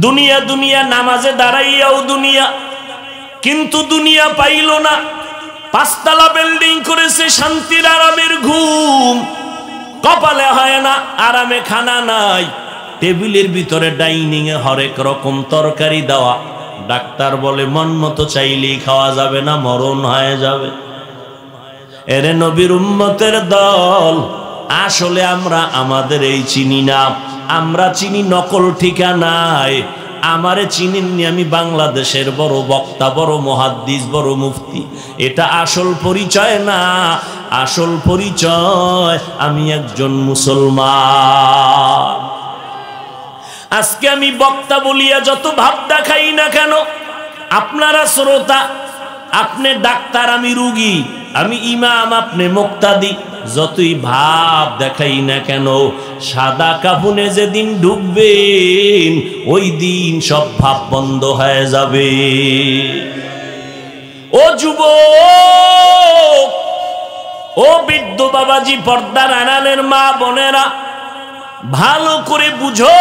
দুনিয়া দুনিয়া নামাজে দাঁড়াইয়াও দুনিয়া, কিন্তু দুনিয়া পাইল না। পাঁচতলা বিল্ডিং করেছে, শান্তির আরামের ঘুম কপালে হয় না, আরামে খানা নাই। টেবিলের ভিতরে ডাইনিং এ হরেক রকম তরকারি দেওয়া, ডাক্তার বলে মন মতো চাইলেই খাওয়া যাবে না, মরণ হয়ে যাবে। এরে নবীর উম্মতের দল, আসলে আমরা আমাদের এই চিনি না, আমরা চিনি নকল ঠিকানায়। আমারে চিনেননি, আমি বাংলাদেশের বড় বক্তা, বড় মুহাদ্দিস, বড় মুফতি। এটা আসল পরিচয় না, আসল পরিচয় আমি একজন মুসলমান। আজকে আমি বক্তা বলিয়া যত ভাব দেখাই না কেন, আপনারা শ্রোতা, আপনি ডাক্তার, আমি রুগী, আমি ইমাম, আপনি মুক্তাদি, যতই ভাব দেখাই না কেন, সাদা কাফনে যেদিন ঢুকবেন ওই দিন সব ভাব বন্ধ হয়ে যাবে। ও যুবক, ও বৃদ্ধ বাবাজি, পর্দার আড়ালের মা বোনেরা, ভালো করে বুঝো,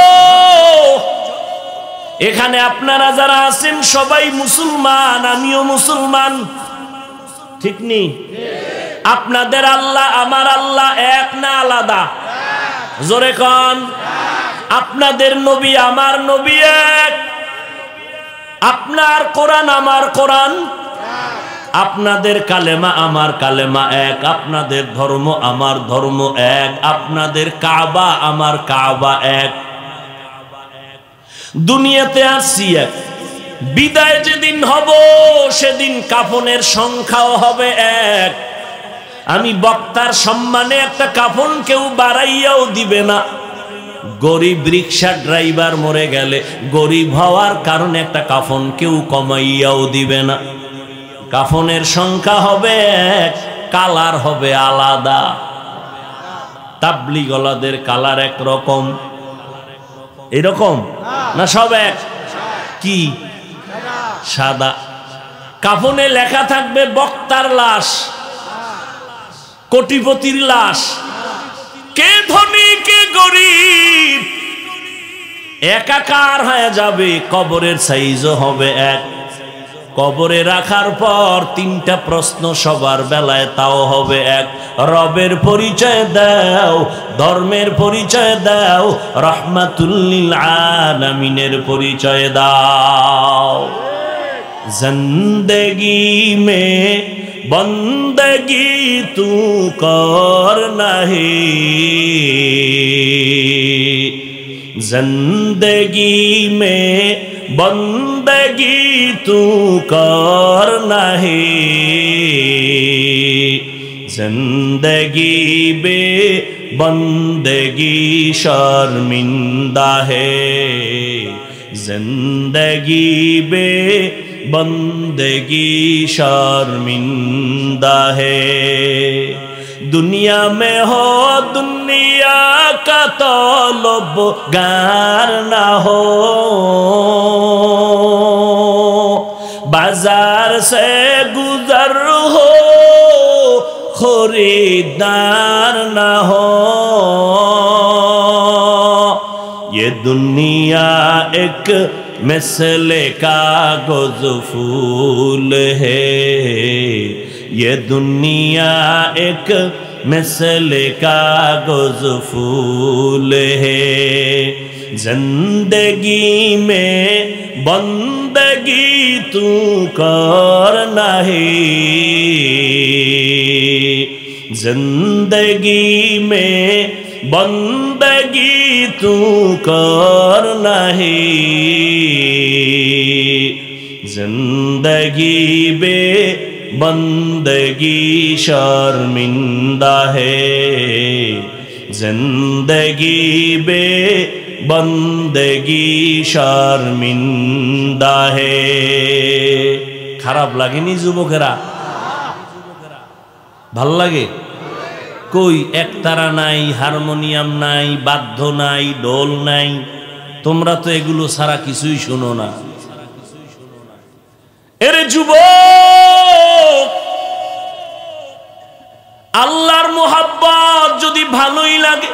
এখানে আপনারা যারা আছেন সবাই মুসলমান, আমিও মুসলমান, ঠিক নেই? আপনাদের আল্লাহ আমার আল্লাহ এক না আলাদা? জোরে কন। আপনাদের নবী আমার নবী এক, আপনার কোরআন আমার কোরআন, আপনাদের কালেমা আমার কালেমা এক, আপনাদের ধর্ম আমার ধর্ম এক, আপনাদের কাবা আমার কাবা এক। দুনিয়াতে আসছি এক, বিদায় যেদিন হব সেদিন কাফনের সংখ্যাও হবে এক। আমি বক্তার সম্মানে একটা কাফন কেউ বাড়াইয়াও দিবে না। গরিব রিক্সা ড্রাইভার মরে গেলে গরিব হওয়ার কারণে একটা কাফন কেউ কমাইয়াও দিবে না। কাফনের সংখ্যা হবে এক, কালার হবে আলাদা। তাবলিগলাদের কালার এক রকম, এরকম না? সব এক? কি? সাদা। কাফনে লেখা থাকবে বক্তার লাশ, কোটিপতির লাশ, কে ধনী কে গরিব একাকার হয়ে যাবে। কবরের সাইজও হবে এক। কবরে রাখার পর তিনটা প্রশ্ন সবার বেলায়, তাও হবে এক। রবের পরিচয় দাও, ধর্মের পরিচয় দাও, রহমাতুল লিল আলামিনের পরিচয় দাও। জিন্দেগি মে বন্দগি তু কর নাহি, জিন্দেগি মে বন্দগি তু কর নাহি, জিন্দগি বে বন্দগি শর্মিন্দা হে, জিন্দগি বে बंदगी शर्मिंदा है। दुनिया में हो दुनिया का तलबगार ना हो, बाजार से गुजर हो खरीदार ना हो। ये दुनिया एक मिसले कागज फूल है, ये दुनिया एक मिसले कागज फूल है। जिंदगी में बंदगी तू कर नहीं, जिंदगी में बंदगी तू कर नहीं, जिंदगी बे बंदगी शर्मिंदा है, जिंदगी बे बंदगी शर्मिंदा है। খারাপ লাগেনি যুবকেরা? ভাল লাগে? কই একতারা নাই, হারমোনিয়াম নাই, বাদ্য নাই, ঢোল নাই। তোমরা তো এগুলো ছাড়া কিছুই শোনো না। এরে যুবক, আল্লাহর মোহাব্বত যদি ভালোই লাগে,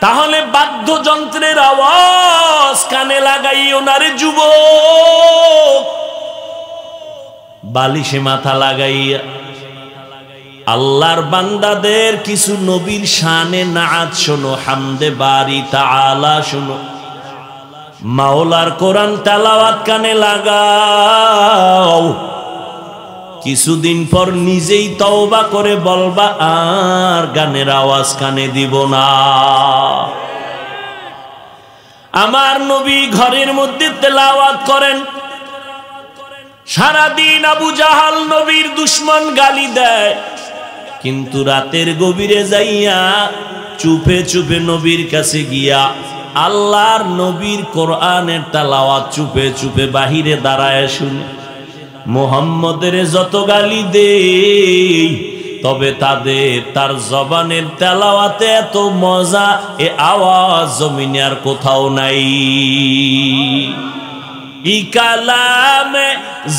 তাহলে বাদ্যযন্ত্রের আওয়াজ কানে লাগাইও না রে যুবক, বালিশে মাথা লাগাইয়া আল্লাহর বান্দাদের কিছু নবীর শানে নাআত শোনো, হামদে বারি তাআলা শোনো, মাওলার কোরআন তেলাওয়াত কানে লাগাও। কিছুদিন পর নিজেই তওবা করে বলবা আর গানের আওয়াজ কানে দিব না। আমার নবী ঘরের মধ্যে তেলাওয়াত করেন, সারাদিন আবু জাহাল নবীর দুশমন গালি দেয়, কিন্তু রাতের গভীরে যাইয়া চুপে চুপে নবীর কাছে গিয়া আল্লাহর নবীর কোরআনের তেলাওয়াত চুপে চুপে বাহিরে দাঁড়ায় শুনে মুহাম্মদের যত গালি দেই, তবে তার জবানের তেলাওয়াতে এত মজা, এ আওয়াজ জমিনে আর কোথাও নাই। ই কালামে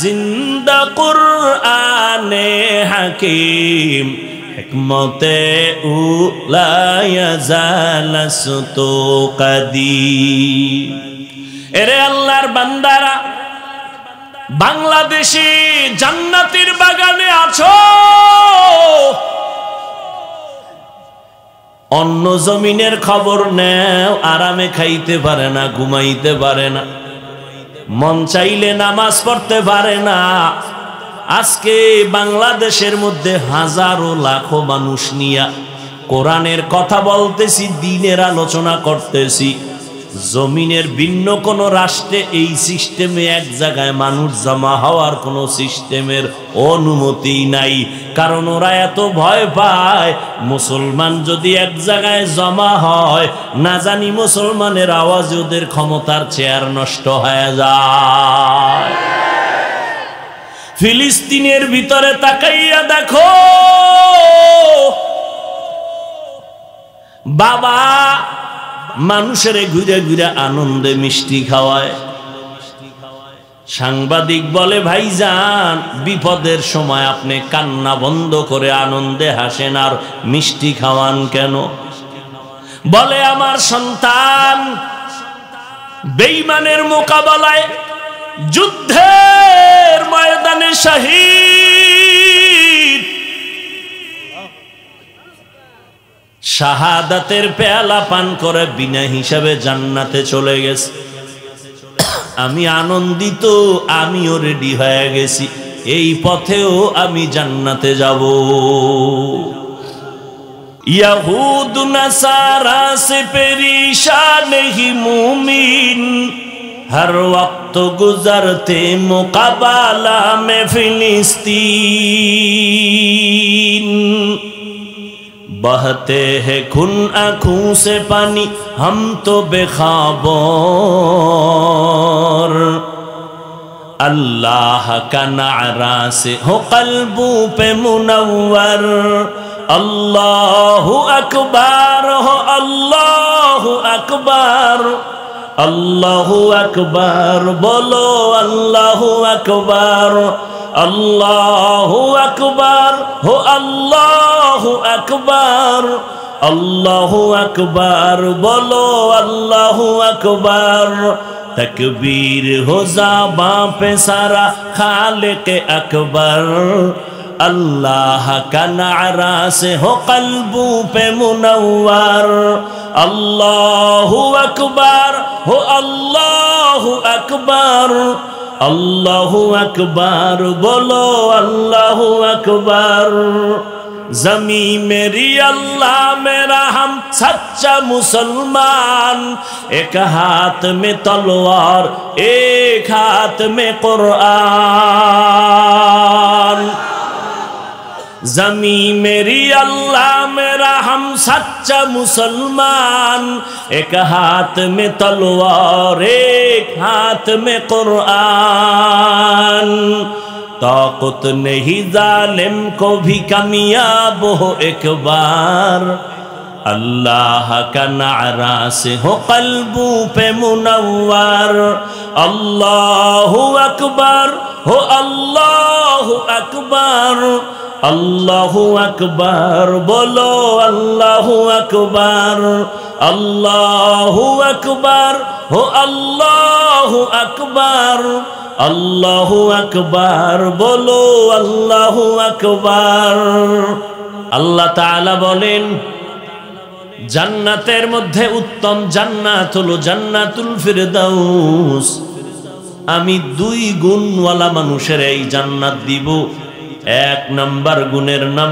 জিন্দা কুরআনে হাকিম, হিকমতে উলা ইয়াজালাসতু কাদিম। এরে আল্লাহর বান্দারা, বাংলাদেশে জান্নাতের বাগানে আছো, অন্য জমিনের খবর নেও, আরামে খাইতে পারে না, ঘুমাইতে পারে না, মন চাইলে নামাজ পড়তে পারে না। আজকে বাংলাদেশের মধ্যে হাজারো লাখো মানুষ নিয়া কোরআনের কথা বলতেছি, দ্বীনের আলোচনা করতেছি। জমিনের ভিন্ন কোন রাষ্ট্রে এই সিস্টেমে এক জায়গায় মানুষ জমা হওয়ার কোন সিস্টেমের অনুমতি নাই, কারণ ওরা এত ভয় পায় মুসলমান যদি এক জায়গায় জমা হয়, না জানি মুসলমানের আওয়াজে ওদের ক্ষমতার চেয়ার নষ্ট হয়ে যায়। ফিলিস্তিনের ভিতরে তাকাইয়া দেখো, বাবা মানুষের ঘুরে ঘুরে আনন্দে মিষ্টি খাওয়ায়। সাংবাদিক বলে, ভাইজান বিপদের সময় আপনি কান্না বন্ধ করে আনন্দে হাসেন আর মিষ্টি খাওয়ান কেন? বলে, আমার সন্তান বেঈমানের মোকাবেলায় যুদ্ধের ময়দানে শহীদ, শাহাদাতের পেয়ালা পান করে বিনা হিসাবে জান্নাতে চলে গেছে। আমি আনন্দিত, আমিও রেডি হয়ে গেছি, এই পথেও আমি জান্নাতে যাব। यहूद नसारा से परेशान ही मुमिन, हर वक्त गुजरते मुकाबला में फिलिस्तीन। बहते हैं खून आँखों से पानी, हम तो बेखबर। अल्लाह का नारा से हो कल्बों पे मुनव्वर। अल्लाहु अकबर हो, अल्लाहु अकबर, अल्लाहु अकबर, बोलो अल्लाहु अकबर, अल्लाहु अकबर हो, अल्लाहु अकबर, अल्लाहु अकबर, बोलो अल्लाहु अकबर। तकबीर हो ज़बां पे सारा खालिक अकबर। अल्लाह का नारा से हो कल्बों पे मुनव्वर। अल्लाहु अकबर हो, अल्लाहु अकबर, अल्लाहु अकबर, बोलो अल्लाहु अकबर। ज़मी मेरी अल्लाह मेरा हम सच्चा मुसलमान, एक हाथ में तलवार एक हाथ में कुरान। ज़मी मेरी अल्लाह मेरा हम सच्चा मुसलमान, एक हाथ में तलवार एक हाथ में कुरान। ताकत नहीं जालिम को भी कामयाब हो एक बार। अल्लाह का नारा से हो कल्बों पे मुनव्वर। अल्लाहु अकबर हो, अल्लाहु अकबर, अल्लाहु अकबर, बोलो अल्लाहु अकबर, আল্লাহু আকবার, হো আল্লাহু আকবার, আল্লাহু আকবার, বলো আল্লাহু আকবার। আল্লাহ তাআলা বলেন জান্নাতের মধ্যে উত্তম জান্নাত হলো জান্নাতুল ফিরদাউস। আমি 2 গুণওয়ালা মানুষের এই জান্নাত দিব। 1 নাম্বার গুণের নাম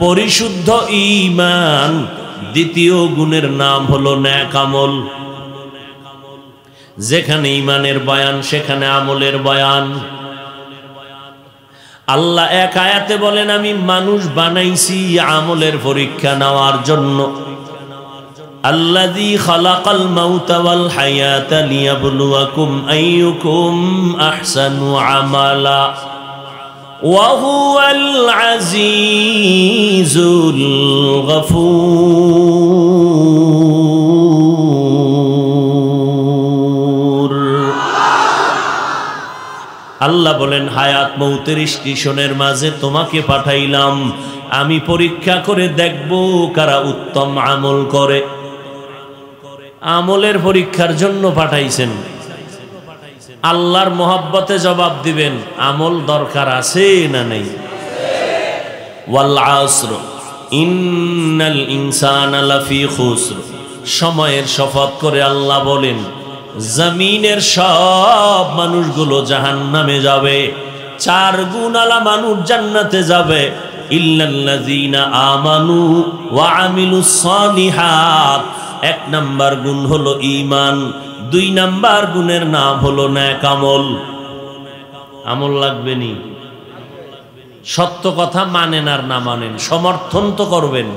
পরিশুদ্ধ ঈমান, 2য় গুণের নাম হলো নেক আমল। যেখানে ঈমানের বয়ান সেখানে আমলের বয়ান। আল্লাহ এক আয়াতে বলেন আমি মানুষ বানাইছি আমলের পরীক্ষা নেওয়ার জন্য। আল্লাযী খালাকাল মাউতা ওয়াল হায়াতা লিয়াবলুয়াকুম আইয়ুকুম আহসানু আমালা ওয়া হুয়াল আজিজুল গফুর। আল্লাহ বলেন হায়াত মৌতের স্টেশনের মাঝে তোমাকে পাঠাইলাম, আমি পরীক্ষা করে দেখব কারা উত্তম আমল করে। আমলের পরীক্ষার জন্য পাঠাইছেন। আল্লাহর মোহাব্বতে জবাব দিবেন আমল দরকার আছে না নেই। ওয়াল আসর ইন্নাল ইনসানা লাফি খুসর, সময়ের শপথ করে আল্লাহ বলেন জমিনের সব মানুষগুলো জাহান্নামে যাবে, 4 গুণওয়ালা মানুষ জান্নাতে যাবে। ইল্লাল্লাযীনা আমানু ওয়া আমিলুস সালিহাত, 1 নাম্বার গুণ হলো ঈমান, 2 নাম্বার গুণের নাম হলো নেক আমল। আমল লাগবে নি? সত্য কথা মানেন আর না মানেন, সমর্থন তো করবেন,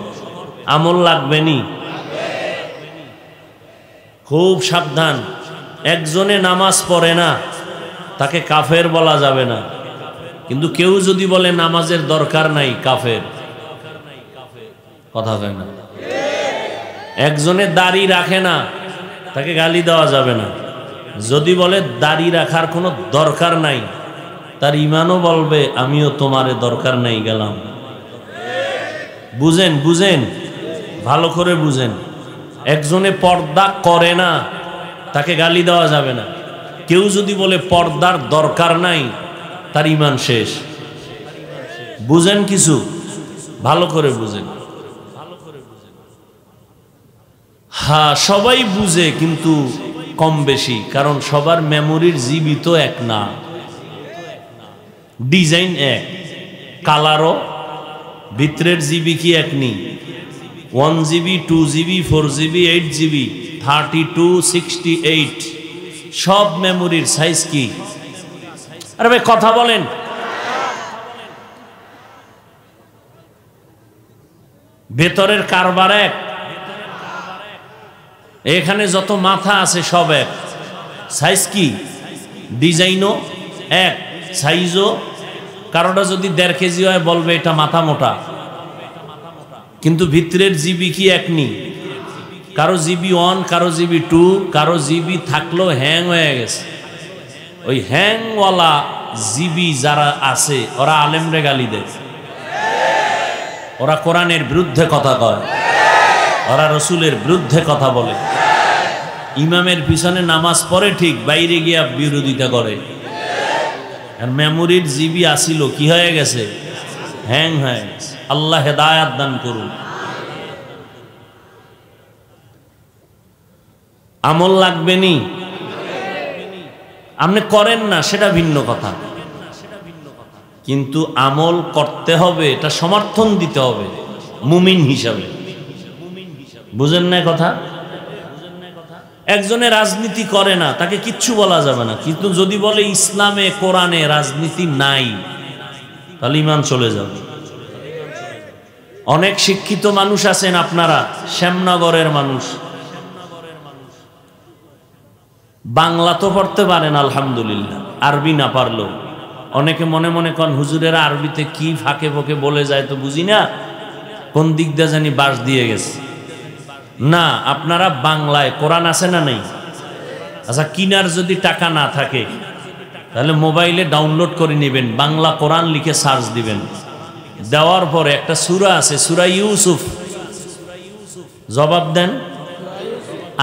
আমল লাগবে নি? খুব সাবধান। একজনে নামাজ পড়ে না তাকে কাফের বলা যাবে না, কিন্তু কেউ যদি বলে নামাজের দরকার নাই কাফের। কথা হয় না? একজনে দাড়ি রাখে না তাকে গালি দেওয়া যাবে না, যদি বলে দাড়ি রাখার কোনো দরকার নাই তার ইমানও বলবে আমিও তোমারে দরকার নাই গেলাম। বুঝেন বুঝেন, ভালো করে বুঝেন। একজনে পর্দা করে না তাকে গালি দেওয়া যাবে না, কেউ যদি বলে পর্দার দরকার নাই তার ইমান শেষ। বুঝেন কিছু? ভালো করে বুঝেন। হ্যাঁ সবাই বুঝে কিন্তু কম বেশি, কারণ সবার মেমোরির জিবি তো এক না, ডিজাইন এক, কালারও ভিতরের জিবি কি এক নেই। 1 GB 2 GB 4 GB 8 GB 32 68 সব মেমোরির সাইজ কি? আরে ভাই কথা বলেন। ভেতরের কারবার এক, এখানে যত মাথা আছে সব এক, সাইজ কি? ডিজাইনও এক, সাইজও। কারোটা যদি 1.5 কেজি হয় বলবে এটা মাথা মোটা, কিন্তু ভিতরের জিবি কি এক নি? কারো জিবি 1, কারো জিবি 2, কারো জিবি থাকলেও হ্যাং হয়ে গেছে। ওই হ্যাংওয়ালা জিবি যারা আছে ওরা আলেমরে গালি দেয়, ওরা কোরআনের বিরুদ্ধে কথা কয়, ওরা রসুলের বিরুদ্ধে কথা বলে, ইমামের পিছনে নামাজ পড়ে ঠিক, বাইরে গিয়া বিরোধিতা করে। আর মেমোরির জিবি আসিল কি হয়ে গেছে? হ্যাং হয়ে গেছে। আল্লাহ হেদায়াত দান করুন। আমল লাগবে নি? আপনি করেন না সেটা ভিন্ন কথা, কিন্তু আমল করতে হবে, এটা সমর্থন দিতে হবে মুমিন হিসাবে। বুঝেন না কথা? একজনে রাজনীতি করে না তাকে কিচ্ছু বলা যাবে না, কিন্তু যদি বলে ইসলামে কোরআনে রাজনীতি নাই তাহলে ঈমান চলে যাবে। অনেক শিক্ষিত মানুষ আছেন আপনারা, শ্যামনগরের মানুষ, বাংলা তো পড়তে পারেন আলহামদুলিল্লাহ, আরবি না পারলো। অনেকে মনে মনে কন হুজুরেরা আরবিতে কি ফাঁকে ফোকে বলে যায় তো বুঝি না, কোন দিক দিয়ে জানি বাস দিয়ে গেছে। না, আপনারা বাংলায় কোরআন আছে না নেই? আচ্ছা, কিনার যদি টাকা না থাকে তাহলে মোবাইলে ডাউনলোড করে নেবেন, বাংলা কোরআন লিখে সার্চ দিবেন, দেওয়ার পরে একটা সূরা আছে সূরা ইউসুফ, জবাব দেন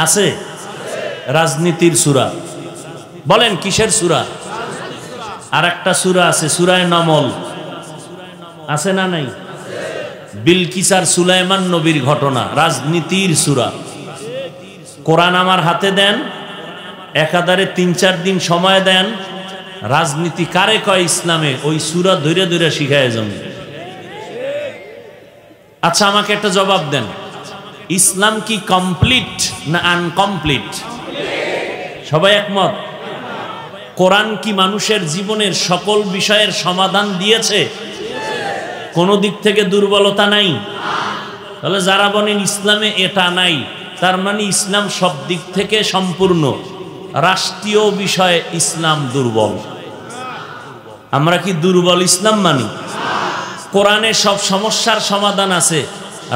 আছে? রাজনীতির সূরা। বলেন কিসের সূরা? আর একটা সূরা আছে সূরায়ে নমল, আছে না নাই? বিলকিস আর সুলাইমান নবীর ঘটনা, রাজনীতির সূরা। কোরআন আমার হাতে দেন, একাধারে ৩-৪ দিন সময় দেন, রাজনীতি কারে কয় ইসলামে ওই সূরা ধরে ধরে শিখায় যান। আচ্ছা আমাকে একটা জবাব দেন, ইসলাম কি কমপ্লিট না আনকমপ্লিট? সবাই একমত? কোরআন কি মানুষের জীবনের সকল বিষয়ের সমাধান দিয়েছে? কোনো দিক থেকে দুর্বলতা নাই? তাহলে যারা বলেন ইসলামে এটা নাই, তার মানে ইসলাম সব দিক থেকে সম্পূর্ণ। রাষ্ট্রীয় বিষয়ে ইসলাম দুর্বল। আমরা কি দুর্বল ইসলাম মানি? কোরআনে সব সমস্যার সমাধান আছে,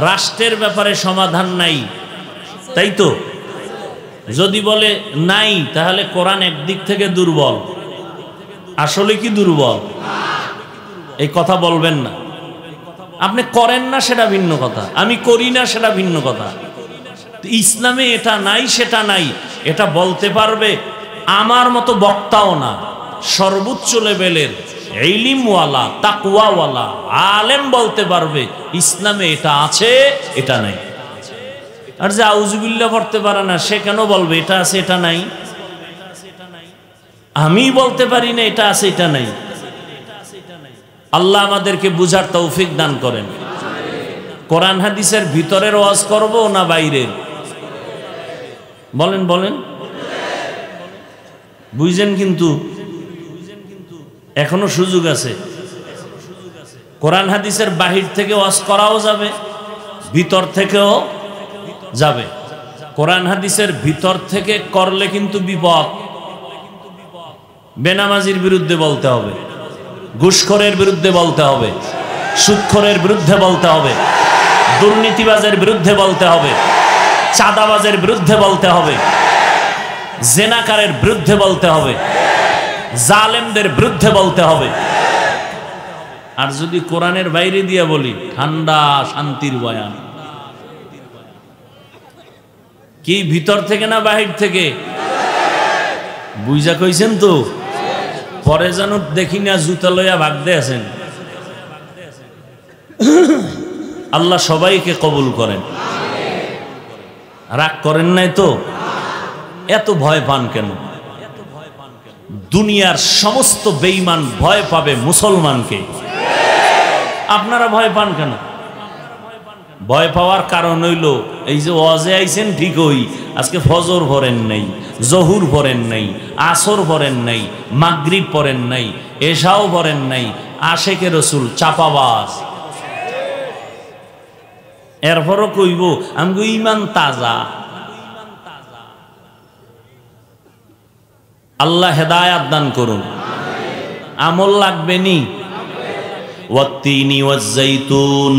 রাষ্ট্রের ব্যাপারে সমাধান নাই, তাই তো? যদি বলে নাই তাহলে কোরআন একদিক থেকে দুর্বল। আসলে কি দুর্বল? এই কথা বলবেন না। আপনি করেন না সেটা ভিন্ন কথা, আমি করি না সেটা ভিন্ন কথা। ইসলামে এটা নাই সেটা নাই, এটা বলতে পারবে আমার মতো বক্তাও না, সর্বোচ্চ লেভেলের ইলমওয়ালা তাকওয়াওয়ালা আলেম বলতে পারবে ইসলামে এটা আছে এটা নাই। আর যে আউযুবিল্লাহ পড়তে পারে না সে কেন বলবে এটা আছে এটা নাই? আমি বলতে পারি না এটা আছে এটা নাই। আল্লাহ আমাদেরকে বুঝার তৌফিক দান করেন। কোরআন হাদিসের ভিতরের ওয়াজ করব না বাইরের? বলেন বলেন, বুঝছেন? কিন্তু এখনো সুযোগ আছে। কোরআন হাদিসের বাহির থেকে ওয়াজ করাও যাবে, ভিতর থেকেও যাবে। কোরআন হাদিসের ভিতর থেকে করলে কিন্তু বিপদ। বেনামাজির বিরুদ্ধে বলতে হবে, ঘুষখোরের বিরুদ্ধে বলতে হবে, সুদখোরের বিরুদ্ধে বলতে হবে, দুর্নীতিবাজের বিরুদ্ধে বলতে হবে, চাঁদাবাজের বিরুদ্ধে বলতে হবে, জেনাকারের বিরুদ্ধে বলতে হবে, জালেমদের বিরুদ্ধে বলতে হবে। আর যদি কোরআনের বাইরে দিয়ে বলি ঠান্ডা শান্তির বয়ান। কি ভিতর থেকে না বাহির থেকে? বুঝা কইছেন তো? পরে যেন দেখি না জুতা লইয়া ভাগতে আছেন। আল্লাহ সবাইকে কবুল করেন। রাগ করেন নাই তো? এত ভয় পান কেন? দুনিয়ার সমস্ত বেঈমান ভয় পাবে মুসলমানকে, আপনারা ভয় পান কেন? ভয় পাওয়ার কারণ হইল এই যে ওয়াজে আইছেন ঠিকই, আজকে ফজর পড়েন নাই, জহুর পড়েন নাই, আসর পড়েন নাই, মাগরিব পড়েন নাই, এশাও পড়েন নাই, আশেকে রসুল চাপাবাজ। এরপরও কইব আমগো ঈমান তাজা। আল্লাহ হেদায়াত দান করুন। আমল লাগবে নি? ওয়াত্তিনি ওয়াজ্জাইতুন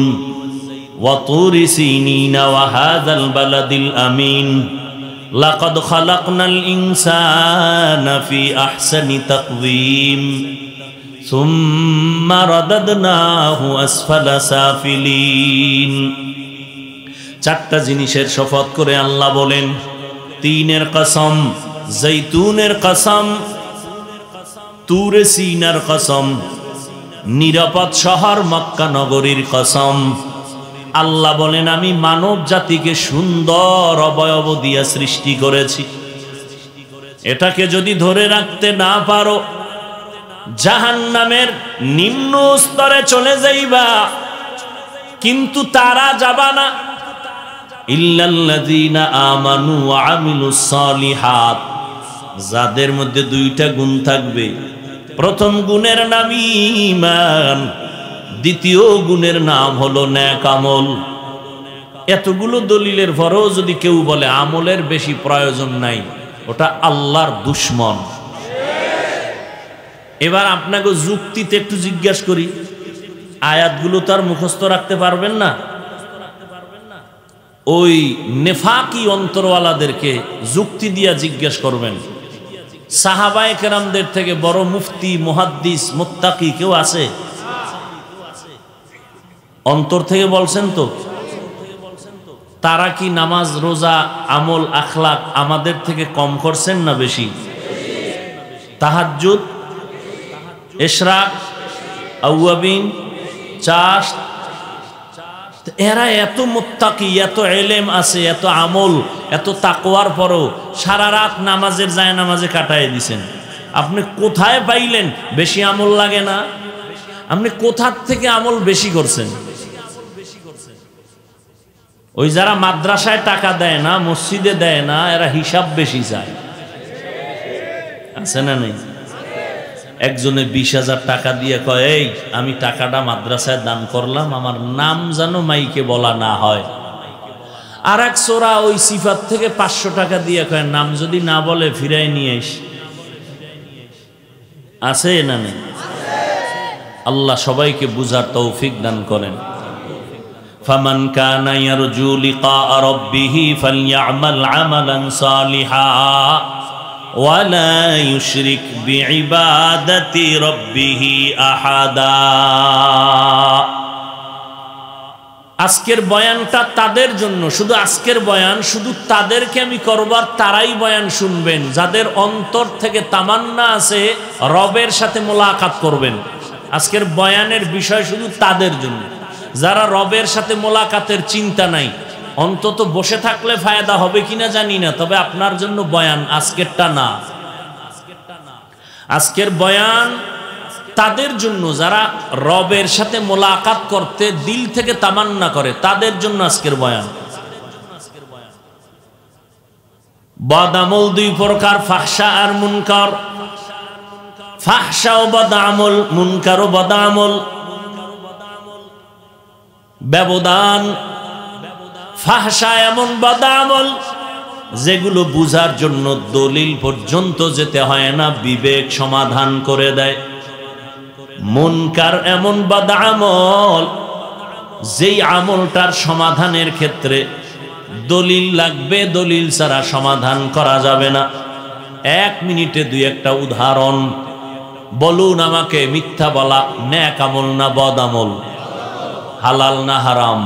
ওয়াতুরি সিনিনা ওয়া হাযাল বালাদিল আমিন লাকাদ খালাকনাল ইনসানা ফি আহসানি তাকওয়িম সুম্মা রাদাদনাহু আসফালা সাফিলিন। চারটা জিনিসের শপথ করে আল্লাহ বলেন, তিনের কসম, জৈতুনের কসম, তুরে সিনার কসম, নিরাপদ শহর মক্কা নগরীর কসম। আল্লাহ বলেন আমি মানব জাতিকে সুন্দর অবয়ব দিয়া সৃষ্টি করেছি। এটাকে যদি ধরে রাখতে না পারো জাহান্নামের নিম্ন স্তরে চলে যাইবা, কিন্তু তারা যাবা না। ইল্লাল্লাযীনা আমানু ওয়া আমিলুস সালিহাত, যাদের মধ্যে দুইটা গুণ থাকবে। প্রথম গুণের নাম ঈমান, দ্বিতীয় গুণের নাম হলো নেক আমল। এতগুলো দলিলের পরেও যদি কেউ বলে আমলের বেশি প্রয়োজন নাই, ওটা আল্লাহর দুশমন। এবার আপনাকে যুক্তিতে একটু জিজ্ঞাসা করি, আয়াতগুলো তার মুখস্থ রাখতে পারবেন না? ওই নেফাকি অন্তরওয়ালাদেরকে যুক্তি দিয়া জিজ্ঞেস করবেন। সাহাবায়ে কেরামদের থেকে বড় মুফতি, মুহাদ্দিস, মুত্তাকি কেউ আছে? অন্তর থেকে বলছেন তো? তারা কি নামাজ রোজা আমল আখলাক আমাদের থেকে কম করছেন না বেশি? তাহাজ্জুদ, ইশরাক, আউয়াবিন, চাষ, এরা এত মুত্তাকি, এত ইলম আছে, এত আমল, এত তাকওয়ার পরও সারা রাত নামাজের যায় নামাজে কাটায় দিছেন। আপনি কোথায় পাইলেন বেশি আমল লাগে না? আপনি কোথার থেকে আমল বেশি করছেন? ওই যারা মাদ্রাসায় টাকা দেয় না, মসজিদে দেয় না, এরা হিসাব বেশি চায়, আছে না নেই? একজনে 20,000 টাকা দিয়ে কয়, এই আমি টাকাটা মাদ্রাসায় দান করলাম, আমার নাম যেন মাইকে বলা না হয়। আর এক সোরা ওই সিফাত থেকে 500 টাকা দিয়ে কয়, নাম যদি না বলে ফিরাই নিয়ে আইস। আছে না নেই? আল্লাহ সবাইকে বুঝার তৌফিক দান করেন। ফামান কানা ইয়ারজু লিকা রাব্বিহি ফালইআমাল আমালান সালিহা ওয়ালা ইউশরিক বিইবাদাতি রাব্বিহি আহাদা। আজকের বয়ানটা তাদের জন্য, শুধু আজকের বয়ান শুধু তাদেরকে আমি করবার, তারাই বয়ান শুনবেন যাদের অন্তর থেকে তামান্না আছে রবের সাথে মোলাকাত করবেন। আজকের বয়ানের বিষয় শুধু তাদের জন্য যারা রবের সাথে মোলাকাতের চিন্তা নাই। অন্তত বসে থাকলে ফায়দা হবে কিনা জানি না, তবে আপনার জন্য বয়ান আজকেরটা না। আজকের বয়ান তাদের জন্য যারা রবের সাথে মোলাকাত করতে দিল থেকে তামান্না করে, তাদের জন্য আজকের বয়ান। বদামল দুই প্রকার, ফাহশা আর মুনকার। ফাহশা ও বদামল, মুনকার ও বদামল। ব্যবধান। ফাহশা এমন বদামল যেগুলো বুঝার জন্য দলিল পর্যন্ত যেতে হয় না, বিবেক সমাধান করে দেয়। মুনকার এমন বদামল যেই আমলটার সমাধানের ক্ষেত্রে দলিল লাগবে, দলিল ছাড়া সমাধান করা যাবে না। 1 মিনিটে 2-1টা উদাহরণ বলুন আমাকে। মিথ্যা বলা নেক আমল না বদ আমল? হালাল না হারাম?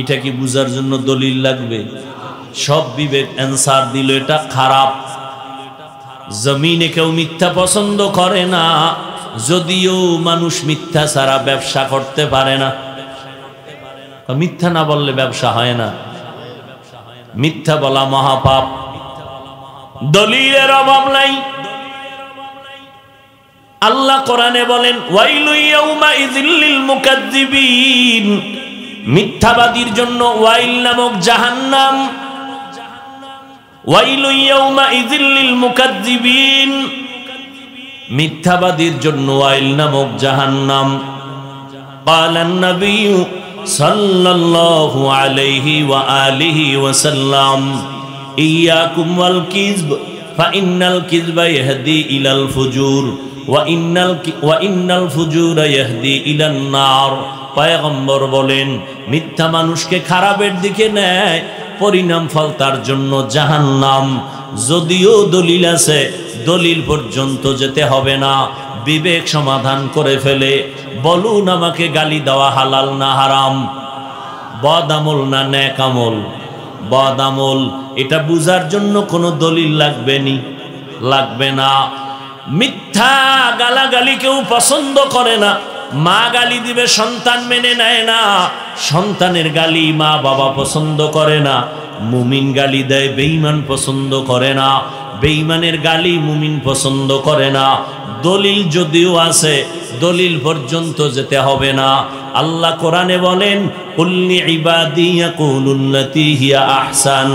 এটা কি বুঝার জন্য দলিল লাগবে? সব বিবেক অ্যান্সার দিল এটা খারাপ। জমিনে কেউ মিথ্যা পছন্দ করে না, যদিও মানুষ মিথ্যা ছাড়া ব্যবসা করতে পারে না। মিথ্যা না বললে ব্যবসা হয় না। মিথ্যা বলা মহাপাপ। দলিলের অভাব নাই। আল্লাহ কোরআনে বলেন, ওয়াইলু ইয়াউমাইযিল লিল মুকাজ্জিবিন। মিথ্যাবাদীর জন্য ওয়াইল নামক জাহান্নাম। ওয়াইলু ইয়াউমাইযিল লিল মুকাজ্জিবিন। মিথ্যাবাদীর জন্য ওয়াইল নামক জাহান্নাম। ক্বালান নবিয়্যু সাল্লাল্লাহু আলাইহি ওয়া আলিহি ওয়াসাল্লাম, ইয়াকুম ওয়াল কিযব ফাইন্নাল কিযবা ইয়াহদি ইলাল ফুজুর ওয়া ইন্নাল ফুজুরা ইয়াহদি ইলান নার। পয়গম্বর বলেন, মিথ্যা মানুষকে খারাপের দিকে নেয়, পরিণাম ফল তার জন্য জাহান্নাম। যদিও দলিল আছে, দলিল পর্যন্ত যেতে হবে না, বিবেক সমাধান করে ফেলে। বলুন আমাকে, গালি দেওয়া হালাল না হারাম? বদ আমল না নেক আমল? বদ আমল। এটা বুঝার জন্য কোনো দলিল লাগবে না। মিথ্যা গালাগালি কেউ পছন্দ করে না। মা গালি দিবে, সন্তান মেনে নেয় না। সন্তানের গালি মা বাবা পছন্দ করে না। মুমিন গালি দেয়, বেঈমান পছন্দ করে না। বেঈমানের গালি মুমিন পছন্দ করে না। দলিল যদিও আছে, দলিল পর্যন্ত যেতে হবে না। আল্লাহ কোরআনে বলেন, কুল্লি ইবাদি ইয়াকুলুল্লাতী হিয়া আহসান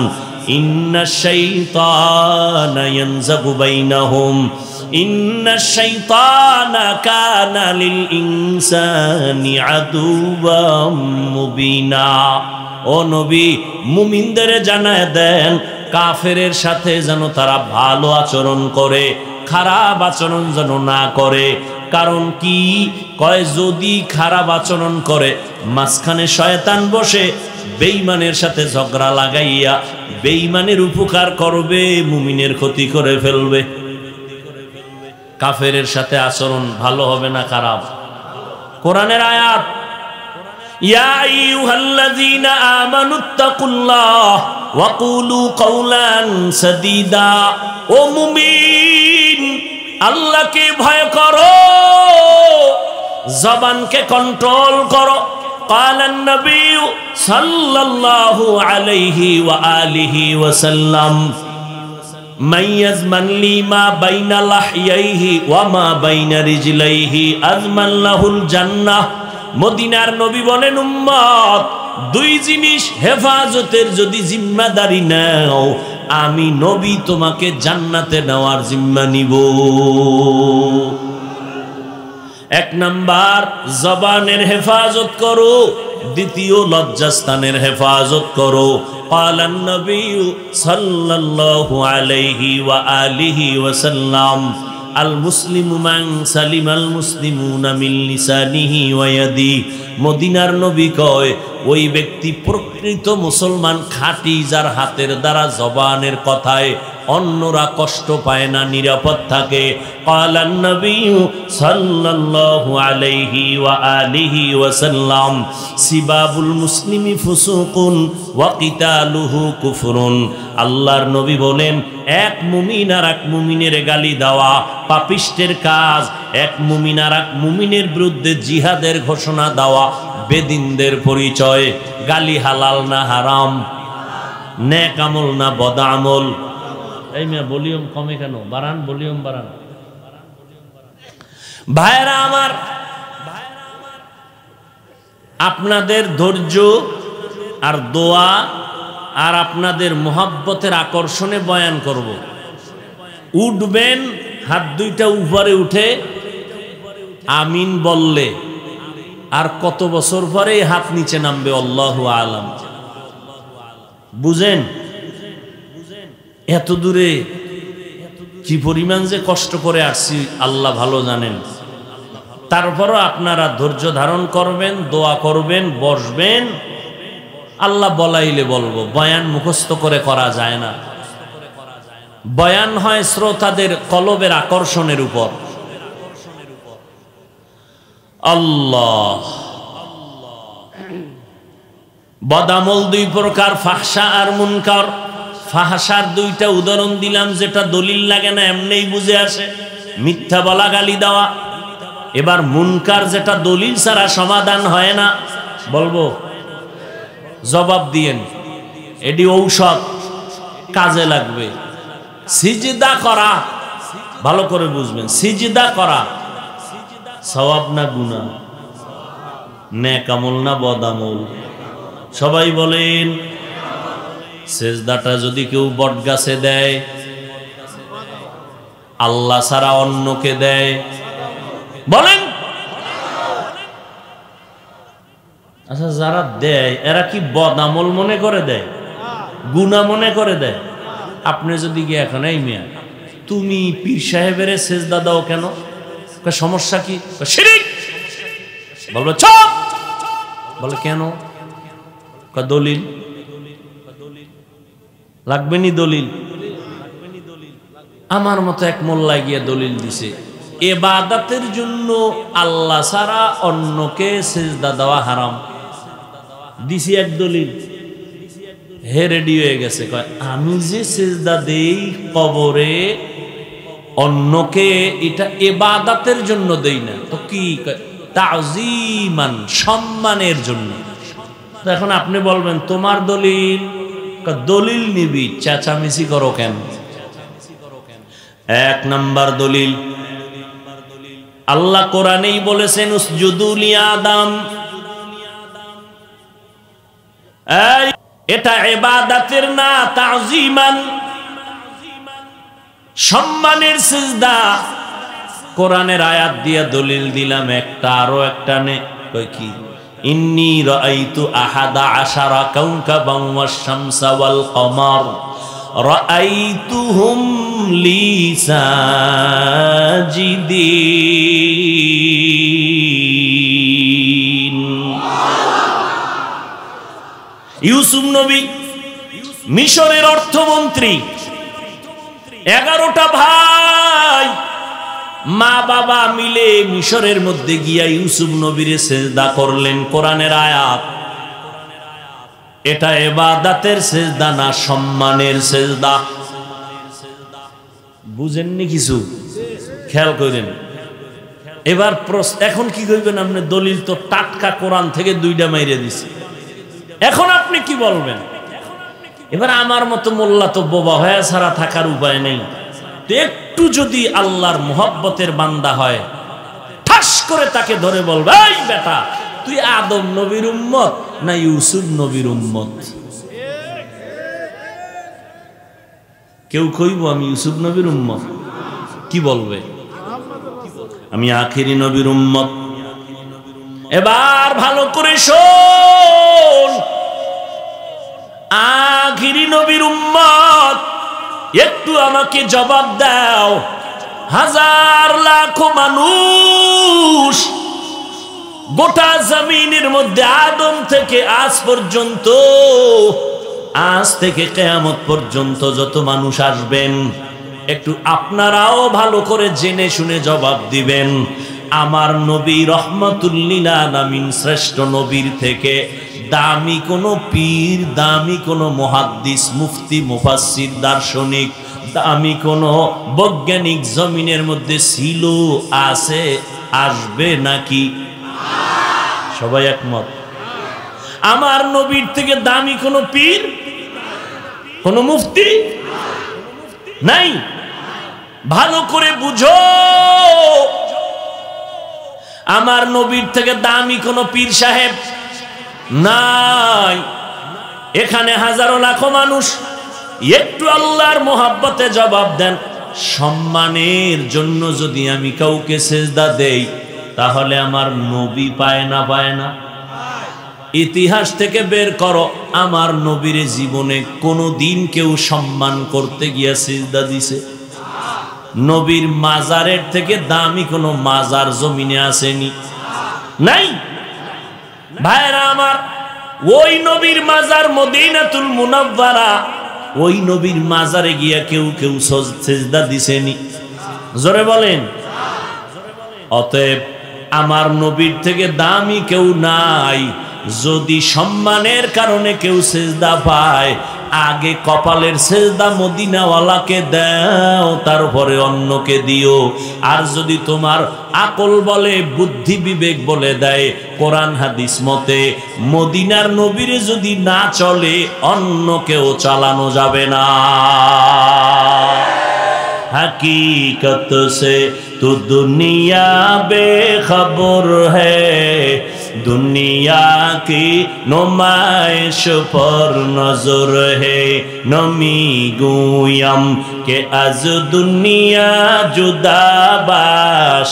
ইন্নাশ শাইতানা ইয়ানযাগু বাইনাহুম ইন্নাশ শাইতানা কানা লিল ইনসানি আদুওয়াম মুবিনা। ও নবী, মুমিনদের জানায় দেন, কাফেরের সাথে যেন তারা ভালো আচরণ করে, খারাপ আচরণ যেন না করে। কারণ কি কয়, যদি খারাপ আচরণ করে মাঝখানে শয়তান বসে বেঈমানের সাথে ঝগড়া লাগাইয়া বেঈমানের উপকার করবে, মুমিনের ক্ষতি করে ফেলবে। কাফেরের সাথে আচরণ ভালো হবে না খারাপ? কোরআনের আয়াত। ইয়া আইয়ুহাল্লাযীনা আমানুত্তাকুল্লাহ ওয়া কুলু কাওলান সাদীদা। ও মুমিন, আল্লাহকে ভয় করো, জবানকে কন্ট্রোল করো। قال النبي صلى الله عليه وآله وسلم من يزمن لي ما بين لحييه وما بين رجليه أضمن له الجنة। মদিনার নবী বলেন, উম্মত, দুই জিনিস হেফাজতের যদি জিম্মাদারি নাও, আমি নবী তোমাকে জান্নাতে নেওয়ার জিম্মা নিব। এক নাম্বার জবানের হেফাজত করো, দ্বিতীয় লজ্জাস্থানের হেফাজত করো। قال النبي صلى الله عليه وآله وسلم المسلم من سلم المسلمون من لسانه ويده। মদিনার নবী কয়, ওই ব্যক্তি প্রকৃত মুসলমান, খাঁটি, যার হাতের দ্বারা জবানের কথায় অন্যরা কষ্ট পায় না, নিরাপদ থাকে। قال النبي صلى الله عليه وآله وسلم سباب المسلم فسوق وقتاله كفر। আল্লাহর নবী বলেন, এক মুমিন আর এক মুমিনের গালি দেওয়া পাপিষ্টের কাজ, এক মুমিন আর এক মুমিনের বিরুদ্ধে জিহাদের ঘোষণা দেওয়া বেদিনদের পরিচয়। গালি হালাল না হারাম? নেক আমল না বদ আমল? এই মেয়ে ভলিউম কমে কেন? বাড়ান, ভলিউম বাড়ান। ভাইরা আমার, আপনাদের ধৈর্য আর দোয়া আর আপনাদের মোহাব্বতের আকর্ষণে বয়ান করব। উঠবেন, হাত দুইটা উপরে উঠে আমিন বললে আর কত বছর পরে হাত নিচে নামবে আল্লাহু আলাম। বুঝেন? এত দূরে কি পরিমাণ যে কষ্ট করে আসছি আল্লাহ ভালো জানেন। তারপরও আপনারা ধৈর্য ধারণ করবেন, দোয়া করবেন, বসবেন। আল্লাহ বলাইলে বলবো। বয়ান মুখস্থ করে করা যায় না। বয়ান হয় শ্রোতাদের কলবের আকর্ষণের উপর। আল্লাহ, বদামল দুই প্রকার, ফাহশা আর মুনকার। ফাহশার দুইটা উদাহরণ দিলাম, যেটা দলিল লাগে না, এমনিই বুঝে আসে, মিথ্যা বলা, গালি দেওয়া। এবার মুনকার, যেটা দলিল ছাড়া সমাধান হয় না, বলবো জবাব দিয়েন, এটি ঔষধ, কাজে লাগবে। সিজদা করা, ভালো করে বুঝবেন, সিজদা করা সওয়াব না গুনাহ? নেক আমল না বদ আমল? সবাই বলেন। সেজদাটা যদি কেউ বট গাছে দেয়, আল্লাহ ছাড়া অন্যকে দেয়, বলেন। আচ্ছা, যারা দেয় এরা কি বদ আমল মনে করে দেয়, গুনাহ মনে করে দেয়? আপনি যদি গিয়ে এখন, এই মিয়া তুমি পীর সাহেবের সেজদা দাও কেন? সমস্যা কি? শিরক। বলবো চুপ। বলে কেন? দলিল লাগবে নি? দলিল আমার মতো এক মোল্লা গিয়ে দলিল দিছে, ইবাদতের জন্য আল্লাহ ছাড়া অন্যকে সেজদা দেওয়া হারাম। দিছি এক দলিল, হে রেডি হয়ে গেছে, কয় আমি যে সেজদা দেই কবরে অন্যকে, এটা ইবাদতের জন্য দেই না। তো কি? তাজিমান, সম্মানের জন্য। তো এখন আপনি বলবেন তোমার দলিল, দলিল নিবি, চেঁচামেচি করো কেন? এক নাম্বার দলিল, আল্লাহ কোরআনেই বলেছেন উসজুদু লি আদম। এটা ইবাদতের না, তাজিমান, সম্মানের সিজদা। কোরআনের আয়াত দিয়ে দলিল দিলাম একটা, আরো একটা নে। কই কি? ইন্নী রাআইতু আহাদা আশারা কাওকাবান ওয়াশ শামসা ওয়াল কমার রাআইতুহুম লি সাজিদিন। ইউসুফ নবী মিশরের অর্থমন্ত্রী, 11টা ভাই, মা বাবা মিলে মিশরের মধ্যে গিয়া ইউসুফ নবীরে সেজদা করলেন। কোরআনের আয়াত। এটা ইবাদতের সেজদা না সম্মানের সেজদা। বুঝেননি কিছু? খেয়াল করেন। এবার এখন কি করবেন আপনি? দলিল তো টাটকা কোরআন থেকে দুইটা মাইরে দিছে, এখন আপনি কি বলবেন? এবার আমার মতো মোল্লা তো বোবা হয়ে ছাড়া থাকার উপায় নেই। একটু যদি আল্লাহর মুহাব্বতের বান্দা হয়, ঠাস করে তাকে ধরে বলবে, এই বেটা তুই আদম নবীর উম্মত না ইউসুফ নবীর উম্মত? কেউ কইব আমি ইউসুফ নবীর উম্মত, কি বলবে? আমি আখিরি নবীর উম্মত। এবার ভালো করে শোন, আখিরি নবীর উম্মত একটু আমাকে জবাব দাও। হাজার লাখো মানুষ গোটা জমিনের মধ্যে আদম থেকে আজ পর্যন্ত, আজ থেকে কিয়ামত পর্যন্ত যত মানুষ আসবেন, একটু আপনারাও ভালো করে জেনে শুনে জবাব দিবেন। আমার নবী রহমাতুল লিল আলামিন শ্রেষ্ঠ নবীর থেকে দামি কোনো পীর, দামি কোনো মুহাদ্দিস, মুফতি, মুফাসসির, দার্শনিক, দামি কোনো বৈজ্ঞানিক জমিনের মধ্যে ছিল, আছে, আসবে নাকি? সবাই একমত? আমার নবীর থেকে দামি কোনো পীর, কোনো মুফতি নাই। ভালো করে বুঝো, আমার নবীর থেকে দামি কোনো পীর সাহেব নাই। এখানে হাজারো লাখো মানুষ, একটু আল্লাহর মোহাব্বতে জবাব দেন। সম্মানের জন্য যদি আমি কাউকে সেজদা দেই, তাহলে আমার নবী পায় না? পায় না? ইতিহাস থেকে বের করো, আমার নবীর জীবনে কোনোদিন কেউ সম্মান করতে গিয়া সিজদা দিছে? নবীর মাজারের থেকে দামি কোনো মাজার জমিনে আসেনি, নাই। ভাইরা আমার, ওই নবীর মাজার মদিনাতুল মুনাওয়ারা, ওই নবীর মাজারে গিয়া কেউ কেউ সিজদা দিছেনি? জোরে বলেন। অতএব আমার নবীর থেকে দামি কেউ নাই। যদি সম্মানের কারণে কেউ সেজদা পায়, আগে কপালের সেজদা মদিনাওয়ালাকে দাও, তারপরে অন্যকে দিও। আর যদি তোমার আকল বলে, বুদ্ধি বিবেক বলে দেয়, কোরআন হাদিস মতে মদিনার নবীরে যদি না চলে, অন্য কেউ চালানো যাবে না। हकीकत से तो दुनिया बेखबर है, दुनिया की नुमाइश पर नजर है। नमी गुयम के अज दुनिया जुदा बाश,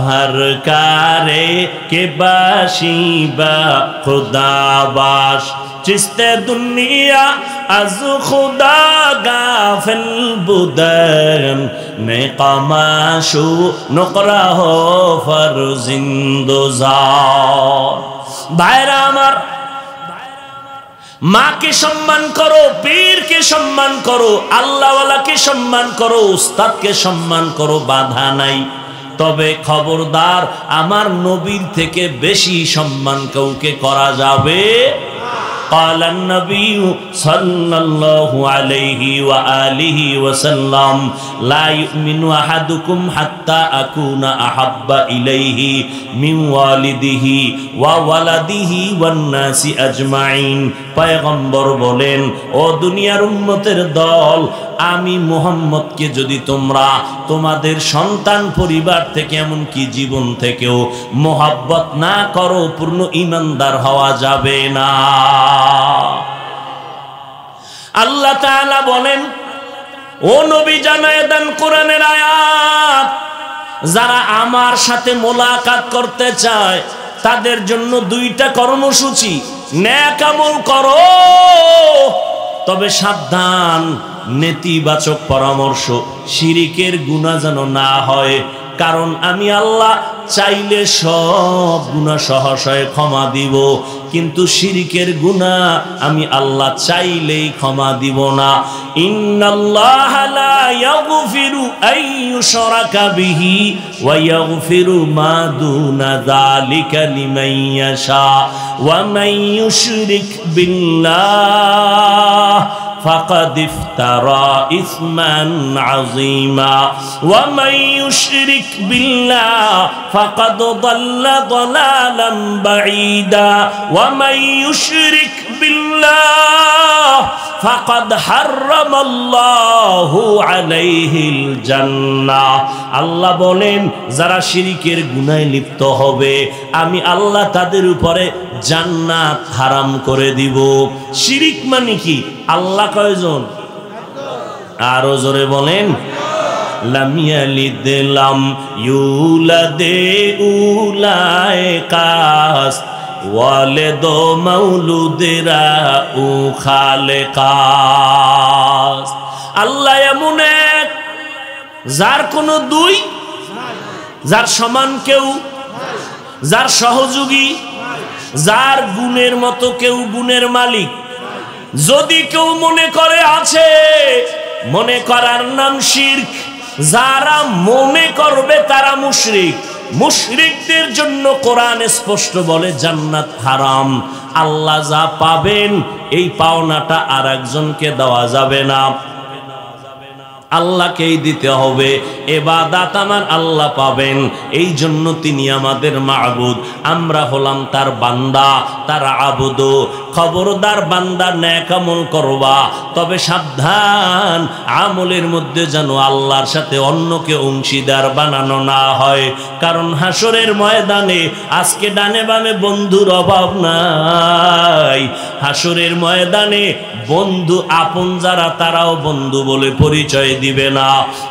हर कारे के बाशी बा खुदा बाश। चिस्ते दुनिया अज खुदा गाफिल बुदन, ने कमाशु नुकरा हो फरजिंदोजार। भाईरा आमार, माँ के सम्मान करो, पीर के सम्मान करो, आल्लाह वाला के सम्मान करो, उस्ताद के सम्मान करो, बाधा नहीं। তবে খবরদার, আমার নবীর থেকে বেশি সম্মান কাউকে করা যাবে। قال النبي صلى الله عليه وآله وسلم لا يؤمن أحدكم حتى أكون أحب إليه من والده وولده والناس أجمعين। পয়গম্বর বলেন, ও দুনিয়ার উম্মতের দল, আমি মুহাম্মদকে যদি তোমরা তোমাদের সন্তান, পরিবার থেকে, এমনকি জীবন থেকেও মোহাব্বত না করো, পূর্ণ ঈমানদার হওয়া যাবে না। আল্লাহ তাআলা বলেন, ও নবী জানায়ে দেন কোরআনের আয়াত, যারা আমার সাথে মোলাকাত করতে চায় তাদের জন্য দুইটা কর্মসূচি। নেক আমল করো, তবে সাবধান, নেতিবাচক পরামর্শ, শিরিকের গুনাহ যেন না হয়। কারণ আমি আল্লাহ চাইলে সব গুনাহ সহসায় ক্ষমা দিব, কিন্তু শিরকের গুনাহ আমি আল্লাহ চাইলেই ক্ষমা দিব না। ইন্নাল্লাহা লা ইয়াগফিরু আন ইউশরাকা বিহি ওয়া ইয়াগফিরু মা দুনা যালিকা লিমান ইয়াশা ওয়া মান ইউশরিক বিল্লাহ فقد افترى إثما عظيما ومن يشرك بالله فقد ضل ضلالا بعيدا ومن يشرك بالله فقد حرم الله عليه الجنة আল্লাহ বলেন যারা শিরকের গুনাহে লিপ্ত হবে আমি আল্লাহ তাদের উপরে জান্নাত হারাম করে দিব। শিরিক মানে কি? আল্লাহ কয়জন? আরো জোরে বলেন। লাম ইয়ালিদ লাম ইউলাদে উলাইকাস ওয়ালিদ মাউলুদেরা উ খালেকাস। আল্লাহ এমন এক যার কোনো দুই, যার সমান কেউ, যার সহযোগী, যার গুণের মতো কেউ গুণের মালিক। যদি কেউ মনে করে আছে, মনে করার নাম শিরক। যারা মনে করবে তারা মুশরিক। মুশরিকদের জন্য কোরআন স্পষ্ট বলে জান্নাত হারাম। আল্লাহ যা পাবেন এই পাওনাটা আর একজনকে দেওয়া যাবে না, আল্লাহকেই দিতে হবে। ইবাদত আমার আল্লাহ পাবেন, এই জন্য তিনি আমাদের মাবুদ, আমরা হলাম তার বান্দা, তার আবুদ। খবরদার বান্দা নেক আমল করবা, তবে সাবধান আমলের মধ্যে যেন আল্লাহর সাথে অন্যকে অংশীদার বানানো না হয়। কারণ হাসরের ময়দানে আজকে ডানে বামে বন্ধুর অভাব নাই। হাসরের ময়দানে বন্ধু আপন যারা তারাও বন্ধু বলে পরিচয় দিবে না।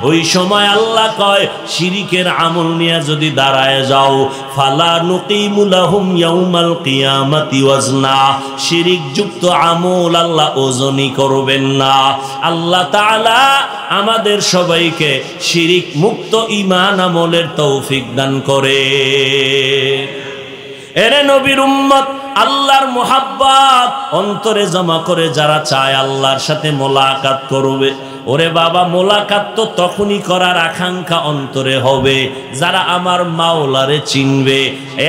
ওই সময় আল্লাহ কয় শিরিকের আমল নিয়ে যদি দাঁড়ায় যাও ফালা নুকিমু লাহুম ইয়াউমাল কিয়ামাতি ওয়াজনা। শিরিক যুক্ত আমল আল্লাহ ওজনই করবেন না। আল্লাহ তাআলা আমাদের সবাইকে শিরিক মুক্ত ঈমান আমলের তৌফিক দান করে। এরে নবীর উম্মত, আল্লাহর মুহাব্বত অন্তরে জমা করে যারা চায় আল্লাহর সাথে মোলাকাত করবে, ওরে বাবা মোলাকাত তো তখনই করার আকাঙ্ক্ষা অন্তরে হবে যারা আমার মাওলারে চিনবে।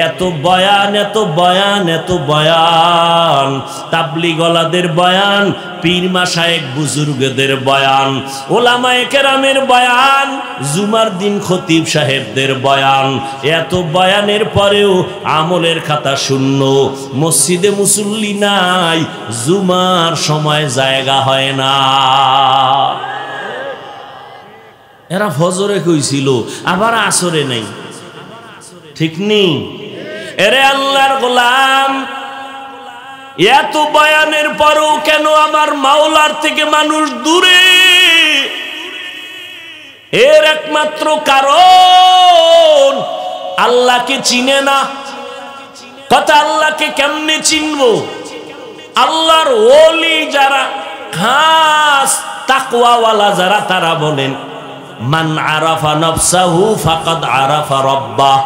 এত বয়ান, এত বয়ান, এত বয়ান, তাবলীগওয়ালাদের বয়ান, পীর মাশায়েখ বুজুর্গদের বয়ান, ওলামায়ে কেরামের বয়ান, জুমার দিন খতিব সাহেবদের বয়ান, এত বয়ানের পরেও আমলের খাতা শূন্য। মসজিদে মুসল্লি নাই, জুমার সময় জায়গা হয় না। এরা ফজরে কইছিল আবার আসরে নাই, ঠিক নেই? এরে আল্লাহর গোলাম, এত বয়ানের পরও কেন আমার মাওলার থেকে মানুষ দূরে? এর একমাত্র কারণ আল্লাহকে চিনে না। কথা, আল্লাহকে কেমনে চিনবো? আল্লাহর ওলি যারা, খাস তাকওয়াওয়ালা যারা, তারা বলেন মান আরাফা নফসাহু ফাকাদ আরাফা রাব্বাহ।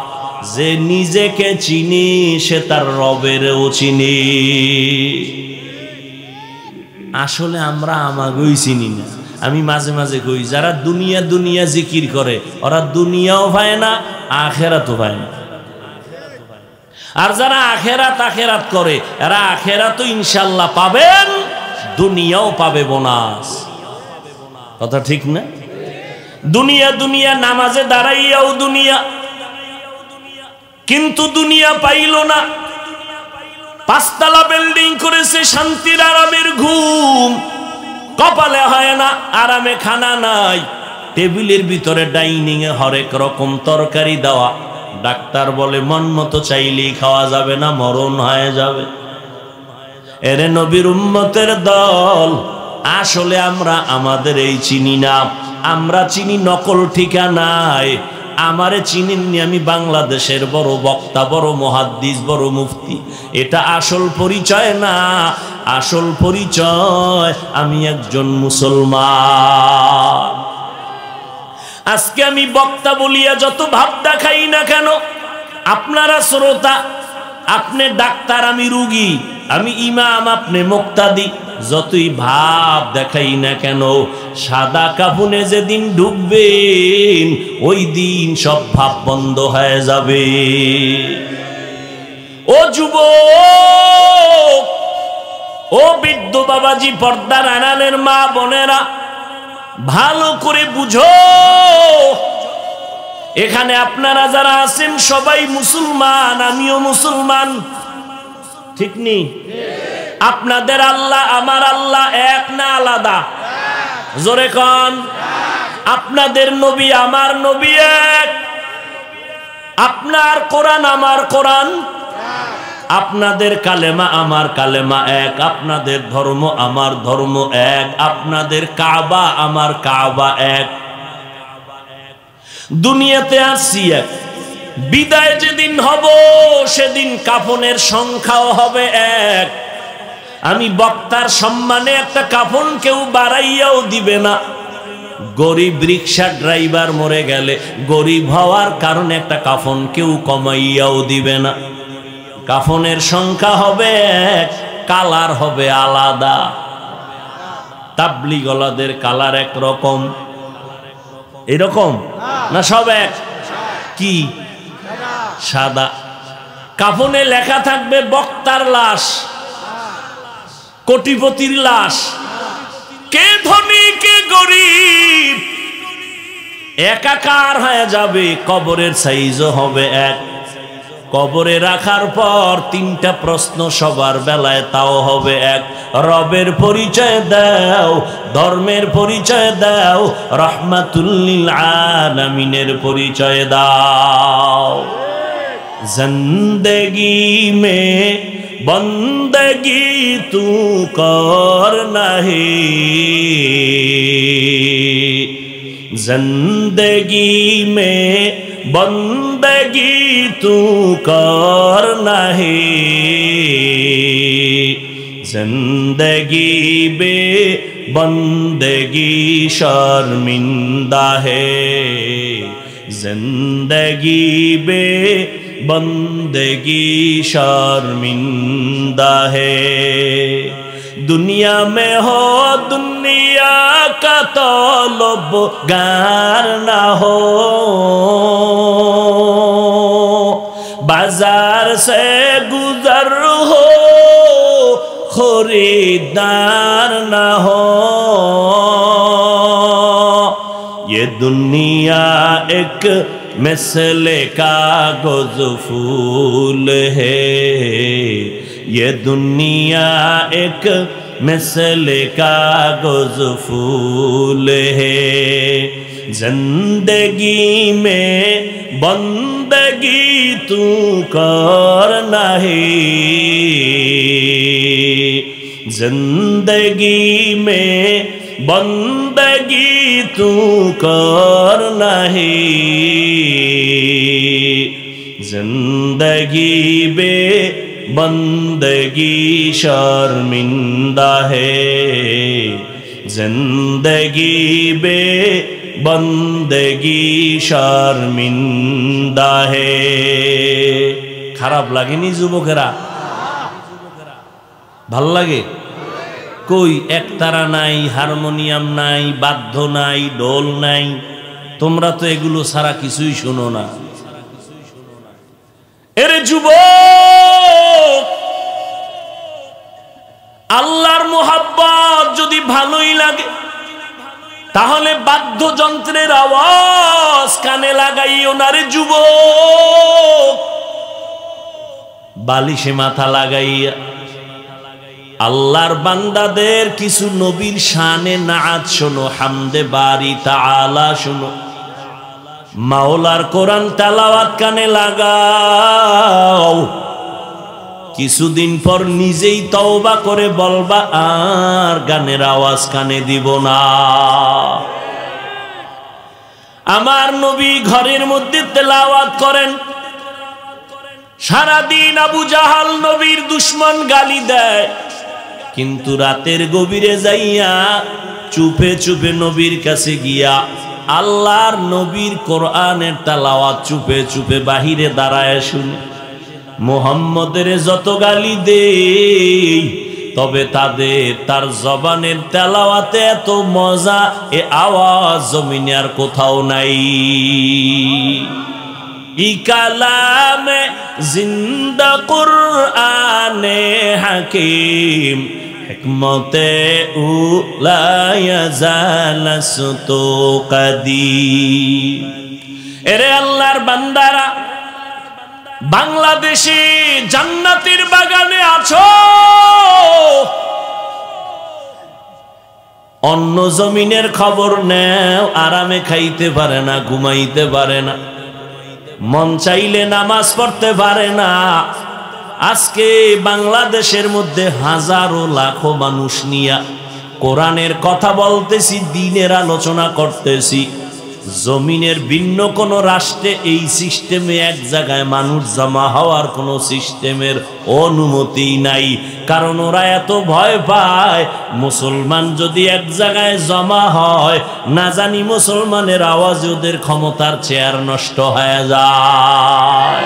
যে নিজেকে চিনি সে তার রবেরও চিনি। আসলে আমরা আমাকেই চিনি না। আমি মাঝে মাঝে কই যারা দুনিয়া দুনিয়া জিকির করে ওরা দুনিয়াও পায় না, আখেরাতও পায় না। আর যারা আখেরাত আখেরাত করে এরা আখেরাতও ইনশাআল্লাহ পাবেন, দুনিয়াও পাবে বোনাস। কথা ঠিক না? দুনিয়া দুনিয়া নামাজে দাঁড়াইয়াও দুনিয়া, কিন্তু দুনিয়া পাইল না। পাঁচতলা বিল্ডিং করেছে, শান্তির আরামের ঘুম কপালে হয় না, আরামে খানা নাই। টেবিলের ভিতরে ডাইনিং এ হরেক রকম তরকারি দেওয়া, ডাক্তার বলে মন মতো চাইলেই খাওয়া যাবে না, মরণ হয়ে যাবে। এরে নবীর উম্মতের দল, আসলে আমরা আমাদের এই চিনি না। আমরা চিনি নকল ঠিকানায়। আমারে চিনেননি, আমি বাংলাদেশের বড় বক্তা, বড় মুহাদ্দিস, বড় মুফতি। এটা আসল পরিচয় না। আসল পরিচয় আমি একজন মুসলমান। আজকে আমি বক্তা বলিয়া যত ভাব দেখাই না কেন, আপনারা শ্রোতা, আপনি ডাক্তার, আমি রুগী, আমি ইমাম, আপনি মুক্তাদি, যতই ভাব দেখাই না কেন, সাদা কাফনে যেদিন ঢুকবেন ওই দিন সব ভাব বন্ধ হয়ে যাবে। ও যুবক, ও বৃদ্ধ বাবাজি, পর্দার আড়ালের মা বোনেরা, ভালো করে বুঝো, এখানে আপনারা যারা আছেন সবাই মুসলমান, আমিও মুসলমান, ঠিক নেই? আপনাদের আল্লাহ আমার আল্লাহ এক না আলাদা? জোরে কন। আপনাদের নবী আমার নবী এক, আপনার কোরআন আমার কোরআন, আপনাদের কালেমা আমার কালেমা এক, আপনাদের ধর্ম আমার ধর্ম এক, আপনাদের কাবা আমার কাবা এক। দুনিয়াতে আসছি এক, বিদায় যেদিন হব সেদিন কাফনের সংখ্যাও হবে এক। আমি বক্তার সম্মানে একটা কাফন কেউ বাড়াইয়াও দিবে না। গরিব রিক্সা ড্রাইভার মরে গেলে গরিব হওয়ার কারণে একটা কাফন কেউ কমাইয়াও দিবে না। কাফনের সংখ্যা হবে এক, কালার হবে আলাদা। তাবলিগলাদের কালার এক রকম, এরকম না? সব এক? কি? সাদা। কাফনে লেখা থাকবে বক্তার লাশ, কোটিপতির লাশ, কে ধনী কে গরিব একাকার হয়ে যাবে। কবরের সাইজও হবে এক। কবরে রাখার পর তিনটা প্রশ্ন সবার বেলায়, তাও হবে এক। রবের পরিচয় দাও, ধর্মের পরিচয় দাও, রহমাতুল লিল আলামিনের পরিচয় দাও। জিন্দেগি মে বন্দগি তু কর নাহি, জিন্দেগি মে বন্দগি তু কর নাহি, জিন্দগি বে বন্দগি শর্মিন্দা হে, জিন্দগি বে बंदगी शर्मिंदा है। दुनिया में हो दुनिया का तलबगार ना हो, बाजार से गुजर हो खरीदार ना हो। ये दुनिया एक मिसले कागज फूल है, ये दुनिया एक मिसले कागज फूल है। जिंदगी में बंदगी तू कर नहीं, जिंदगी में बंदगी तू कर नहीं, जिंदगी बे बंदगी शर्मिंदा है, जिंदगी बे बंदगी शर्मिंदा है। খারাপ লাগেনি যুবকেরা? ভাল লাগে? কই একতারা নাই, হারমোনিয়াম নাই, বাদ্য নাই, ঢোল নাই। তোমরা তো এগুলো ছাড়া কিছুই শোনো না। এরে যুবক, আল্লাহর মোহাব্বত যদি ভালোই লাগে তাহলে বাদ্যযন্ত্রের আওয়াজ কানে লাগাইও না রে যুবক। বালিশে মাথা লাগাইয়া আল্লাহর বান্দাদের কিছু নবীর শানে নাআত শোনো, হামদে বারি তাআলা শোনো, মাওলার কোরআন তেলাওয়াত কানে লাগাও। কিছুদিন পর নিজেই তওবা করে বলবা আর গানের আওয়াজ কানে দিব না। আমার নবী ঘরের মধ্যে তেলাওয়াত করেন, সারাদিন আবু জাহাল নবীর দুশমন গালি দেয়, কিন্তু রাতের গভীরে যাইয়া চুপে চুপে নবীর কাছে গিয়া আল্লাহর নবীর কোরআনের তেলাওয়াত চুপে চুপে বাহিরে দাঁড়ায় শুনি, মুহাম্মদের যত গালি দেই তবে তার জবানের তেলাওয়াতে এত মজা, এ আওয়াজ জমিনে আর কোথাও নাই। ই কালামে জিন্দা কুরআনে হাকিম, হিকমতে উলা ইয়াজালাসতু কাদিম। এরে আল্লাহর বান্দারা, বাংলাদেশে জান্নাতের বাগানে আছো, অন্য জমিনের খবর নেও, আরামে খাইতে পারে না, ঘুমাইতে পারে না, মন চাইলে নামাজ পড়তে পারে না। আজকে বাংলাদেশের মধ্যে হাজারো লাখো মানুষ নিয়া কোরআনের কথা বলতেছি, দ্বীনের আলোচনা করতেছি। জমিনের ভিন্ন কোন রাষ্ট্রে এই সিস্টেমে এক জায়গায় মানুষ জমা হওয়ার কোন সিস্টেমের অনুমতি নাই, কারণ ওরা এত ভয় পায় মুসলমান যদি এক জায়গায় জমা হয়, না জানি মুসলমানের আওয়াজে ওদের ক্ষমতার চেয়ার নষ্ট হয়ে যায়।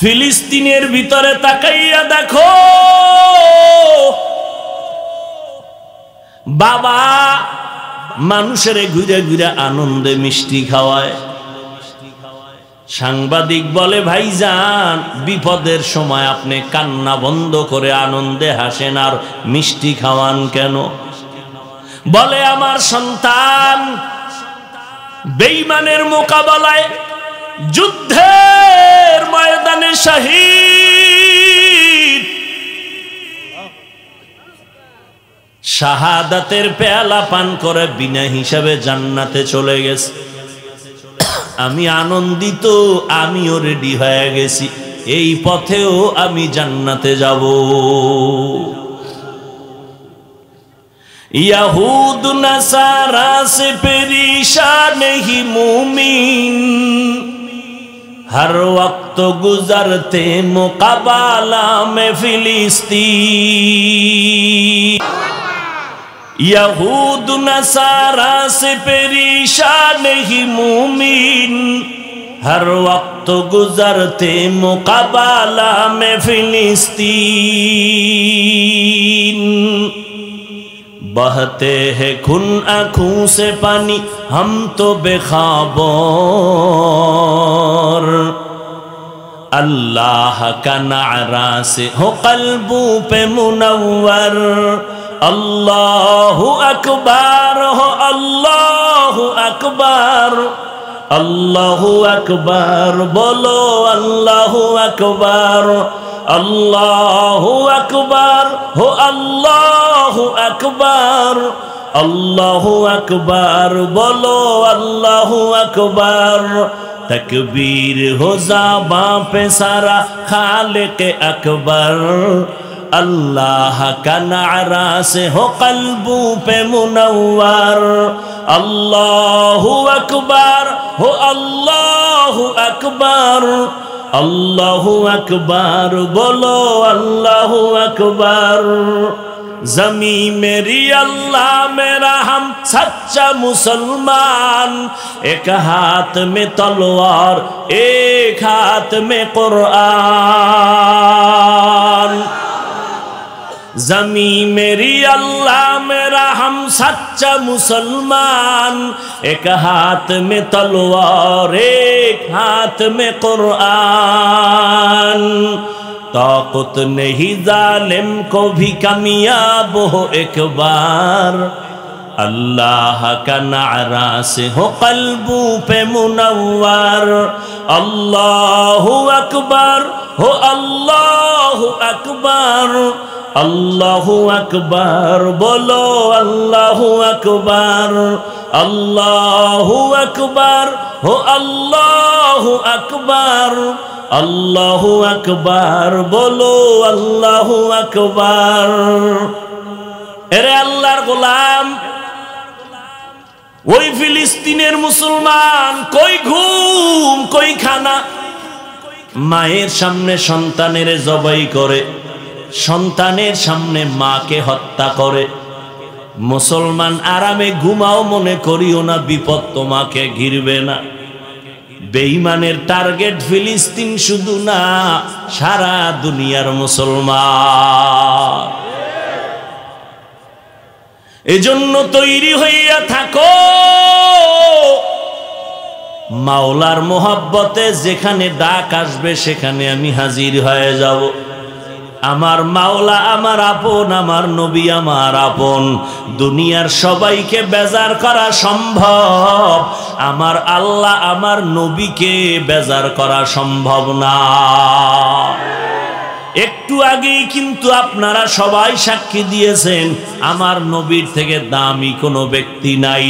ফিলিস্তিনের ভিতরে তাকাইয়া দেখো, বাবা মানুষের ঘুরে ঘুরে আনন্দে মিষ্টি খাওয়ায়। সাংবাদিক বলে, ভাইজান বিপদের সময় আপনি কান্না বন্ধ করে আনন্দে হাসেন আর মিষ্টি খাওয়ান কেন? বলে, আমার সন্তান বেঈমানের মোকাবেলায় যুদ্ধের ময়দানে শহীদ, শাহাদাতের পেয়ালা পান করে বিনা হিসাবে জান্নাতে চলে গেছে। আমি আনন্দিত, আমিও রেডি হয়ে গেছি, এই পথেও আমি জান্নাতে যাব। यहूद नसारा से परेशान नहीं मुमीन, हर वक्त गुजरते मुकाबला में फिलिस्तीन। यहूद नसारा से परेशान नहीं मुमीन, हर वक्त गुजरते मुकाबला में फिलिस्तीन। बहते हैं खून आँखों से पानी, हम तो बेखबर। अल्लाह का नारा से हो कल्बों पे मुनव्वर। अल्लाहु अकबर हो, अल्लाहु अकबर, अल्लाहु अकबर बोलो, अल्लाहु अकबर, अल्लाहु अकबर हो, अल्लाहु अकबर, अल्लाहु अकबर बोलो, अल्लाहु अकबर। तकबीर हो ज़बां पे सारा खालिक अकबर। अल्लाह का नारा से हो कल्बों पे मुनव्वर। अल्लाहु अकबर हो, अल्लाहु अकबर, अल्लाहु अकबर बोलो, अल्लाहु अकबर। ज़मी मेरी अल्लाह मेरा हम सच्चा मुसलमान, एक हाथ में तलवार एक हाथ में कुरान। ज़मी मेरी अल्लाह मेरा हम सच्चा मुसलमान, एक हाथ में तलवार एक हाथ में कुरान। ताकत नहीं जालिम को भी कामयाब हो एक बार। अल्लाह का नारा से हो कल्बों पे मुनव्वर। अल्लाहु अकबर हो, अल्लाहु अकबर, अल्लाहु अकबर बोलो, अल्लाहु अकबर, अल्लाहु अकबर हो, अल्लाहु अकबर, अल्लाहु अकबर बोलो, अल्लाहु अकबर। এরে আল্লাহর গোলাম, ওই ফিলিস্তিনের মুসলমান কই ঘুম কই খানা, মায়ের সামনে সন্তানের জবাই করে, সন্তানের সামনে মাকে হত্যা করে। মুসলমান আরামে ঘুমাও, মনে করিও না বিপদ তোমাকে ঘিরবে না। বেঈমানের টার্গেট ফিলিস্তিন শুধু না, সারা দুনিয়ার মুসলমান। এজন্য তৈরি হইয়া থাকো, মাওলার মোহাব্বতে যেখানে ডাক আসবে সেখানে আমি হাজির হয়ে যাব। আমার মাওলা আমার আপন, আমার নবী আমার আপন। দুনিয়ার সবাইকে বেজার করা সম্ভব, আমার আল্লাহ আমার নবীকে বেজার করা সম্ভব না। একটু আগেই কিন্তু আপনারা সবাই সাক্ষী দিয়েছেন আমার নবীর থেকে দামি কোনো ব্যক্তি নাই।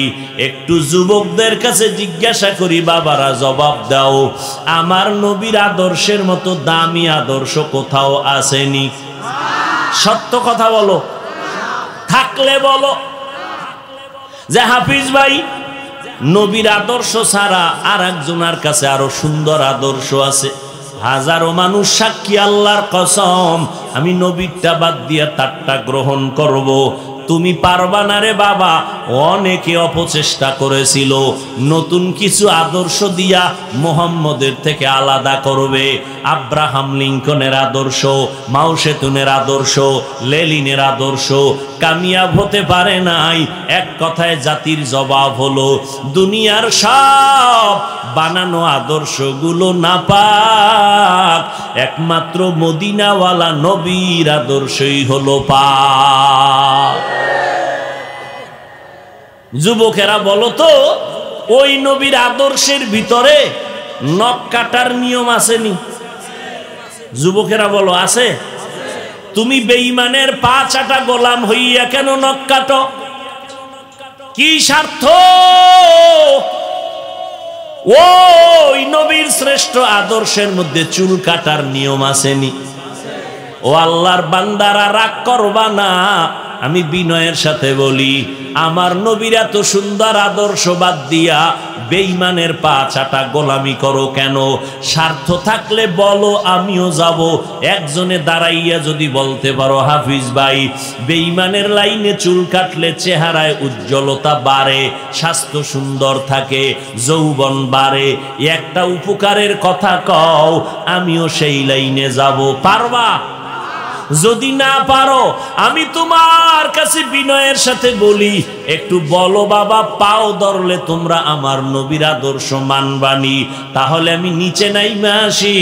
একটু যুবকদের কাছে জিজ্ঞাসা করি, বাবারা জবাব দাও, আমার নবীর আদর্শের মতো দামি আদর্শ কোথাও আসেনি? সত্য কথা বলো, থাকলে বলো যে হাফিজ ভাই নবীর আদর্শ ছাড়া আর একজনের কাছে আরো সুন্দর আদর্শ আছে। হাজারো মানুষ সাক্ষী, আল্লাহর কসম আমি নবীরটা বাদ দিয়া তারটা গ্রহণ করব। তুমি পারবা না রে বাবা। অনেকে অপচেষ্টা করেছিল নতুন কিছু আদর্শ দিয়া মুহাম্মদের থেকে আলাদা করবে। আব্রাহাম লিঙ্কনের আদর্শ, মাও সেতুনের আদর্শ, লেনিনের আদর্শ কামিয়াব হতে পারে নাই। এক কথায় জাতির জবাব হলো, দুনিয়ার সব বানানো আদর্শগুলো নাপাক, একমাত্র মদিনাওয়ালা নবীর আদর্শই হলো পাক। যুবকেরা বলো তো, ওই নবীর আদর্শের ভিতরে নখ কাটার নিয়ম আসেনি? যুবকেরা বলো, আছে? তুমি বেঈমানের পা চাটা গোলাম হইয়া কেন নখ কাটো? কি স্বার্থ? ওই নবীর শ্রেষ্ঠ আদর্শের মধ্যে চুল কাটার নিয়ম আসেনি? ও আল্লাহর বান্দারা, রাগ করবা না, আমি বিনয়ের সাথে বলি, আমার নবীর এত সুন্দর আদর্শ বাদ দিয়া বেঈমানের পা চাটা গোলামি করো কেন? স্বার্থ থাকলে বলো, আমিও যাব। একজনে দাঁড়াইয়া যদি বলতে পারো, হাফিজ ভাই বেঈমানের লাইনে চুল কাটলে চেহারায় উজ্জ্বলতা বাড়ে, স্বাস্থ্য সুন্দর থাকে, যৌবন বাড়ে, একটা উপকারের কথা কও, আমিও সেই লাইনে যাব। পারবা? যদি না পারো, আমি তোমার কাছে বিনয়ের সাথে বলি, একটু বলো বাবা, পাও ধরলে তোমরা আমার নবীর আদর্শ মানবানি? তাহলে আমি নিচে নাইমে আসি,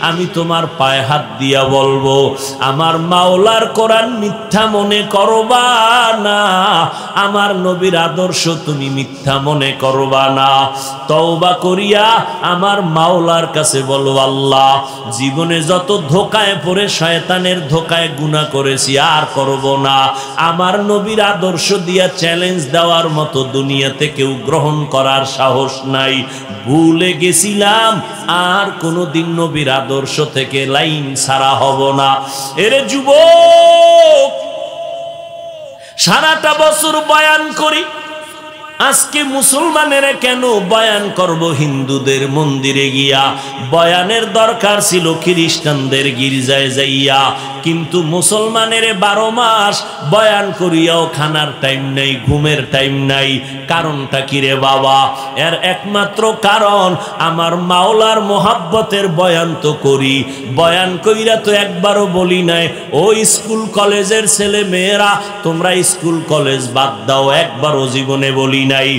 আমি তোমার পায়ে হাত দিয়া বলবো, আমার মাওলার কোরআন মিথ্যা মনে করবা না, আমার নবীর আদর্শ তুমি মিথ্যা মনে করবা না। তওবা করিয়া আমার মাওলার কাছে বলো, আল্লাহ জীবনে যত ধোকায় পড়ে শয়তানের ধোকায় গুনাহ করেছি আর করব না। আমার নবীর আদর্শ দিয়া চ্যালেঞ্জ দেওয়ার মতো দুনিয়াতে কেউ গ্রহণ করার সাহস নাই। ভুলে গেছিলাম, আর কোনোদিন নবীর আদর্শ থেকে লাইন ছাড়া হব না। এরে যুবক, সারাটা বছর বয়ান করি, আজকে মুসলমানের কেন বয়ান করব হিন্দুদের মন্দিরে গিয়া? বয়ানের দরকার ছিল খ্রিস্টানদের গির্জায় যাইয়া, কিন্তু মুসলমানের 12 মাস বয়ান করিয়াও খানার টাইম নাই, ঘুমের টাইম নাই। কারণটা কি রে বাবা? এর একমাত্র কারণ, আমার মাওলার মোহাব্বতের বয়ান তো করি, বয়ান কইরা তো একবারও বলি নাই, ও স্কুল কলেজের ছেলে মেয়েরা তোমরা স্কুল কলেজ বাদ দাও, একবারও জীবনে বলি নাই।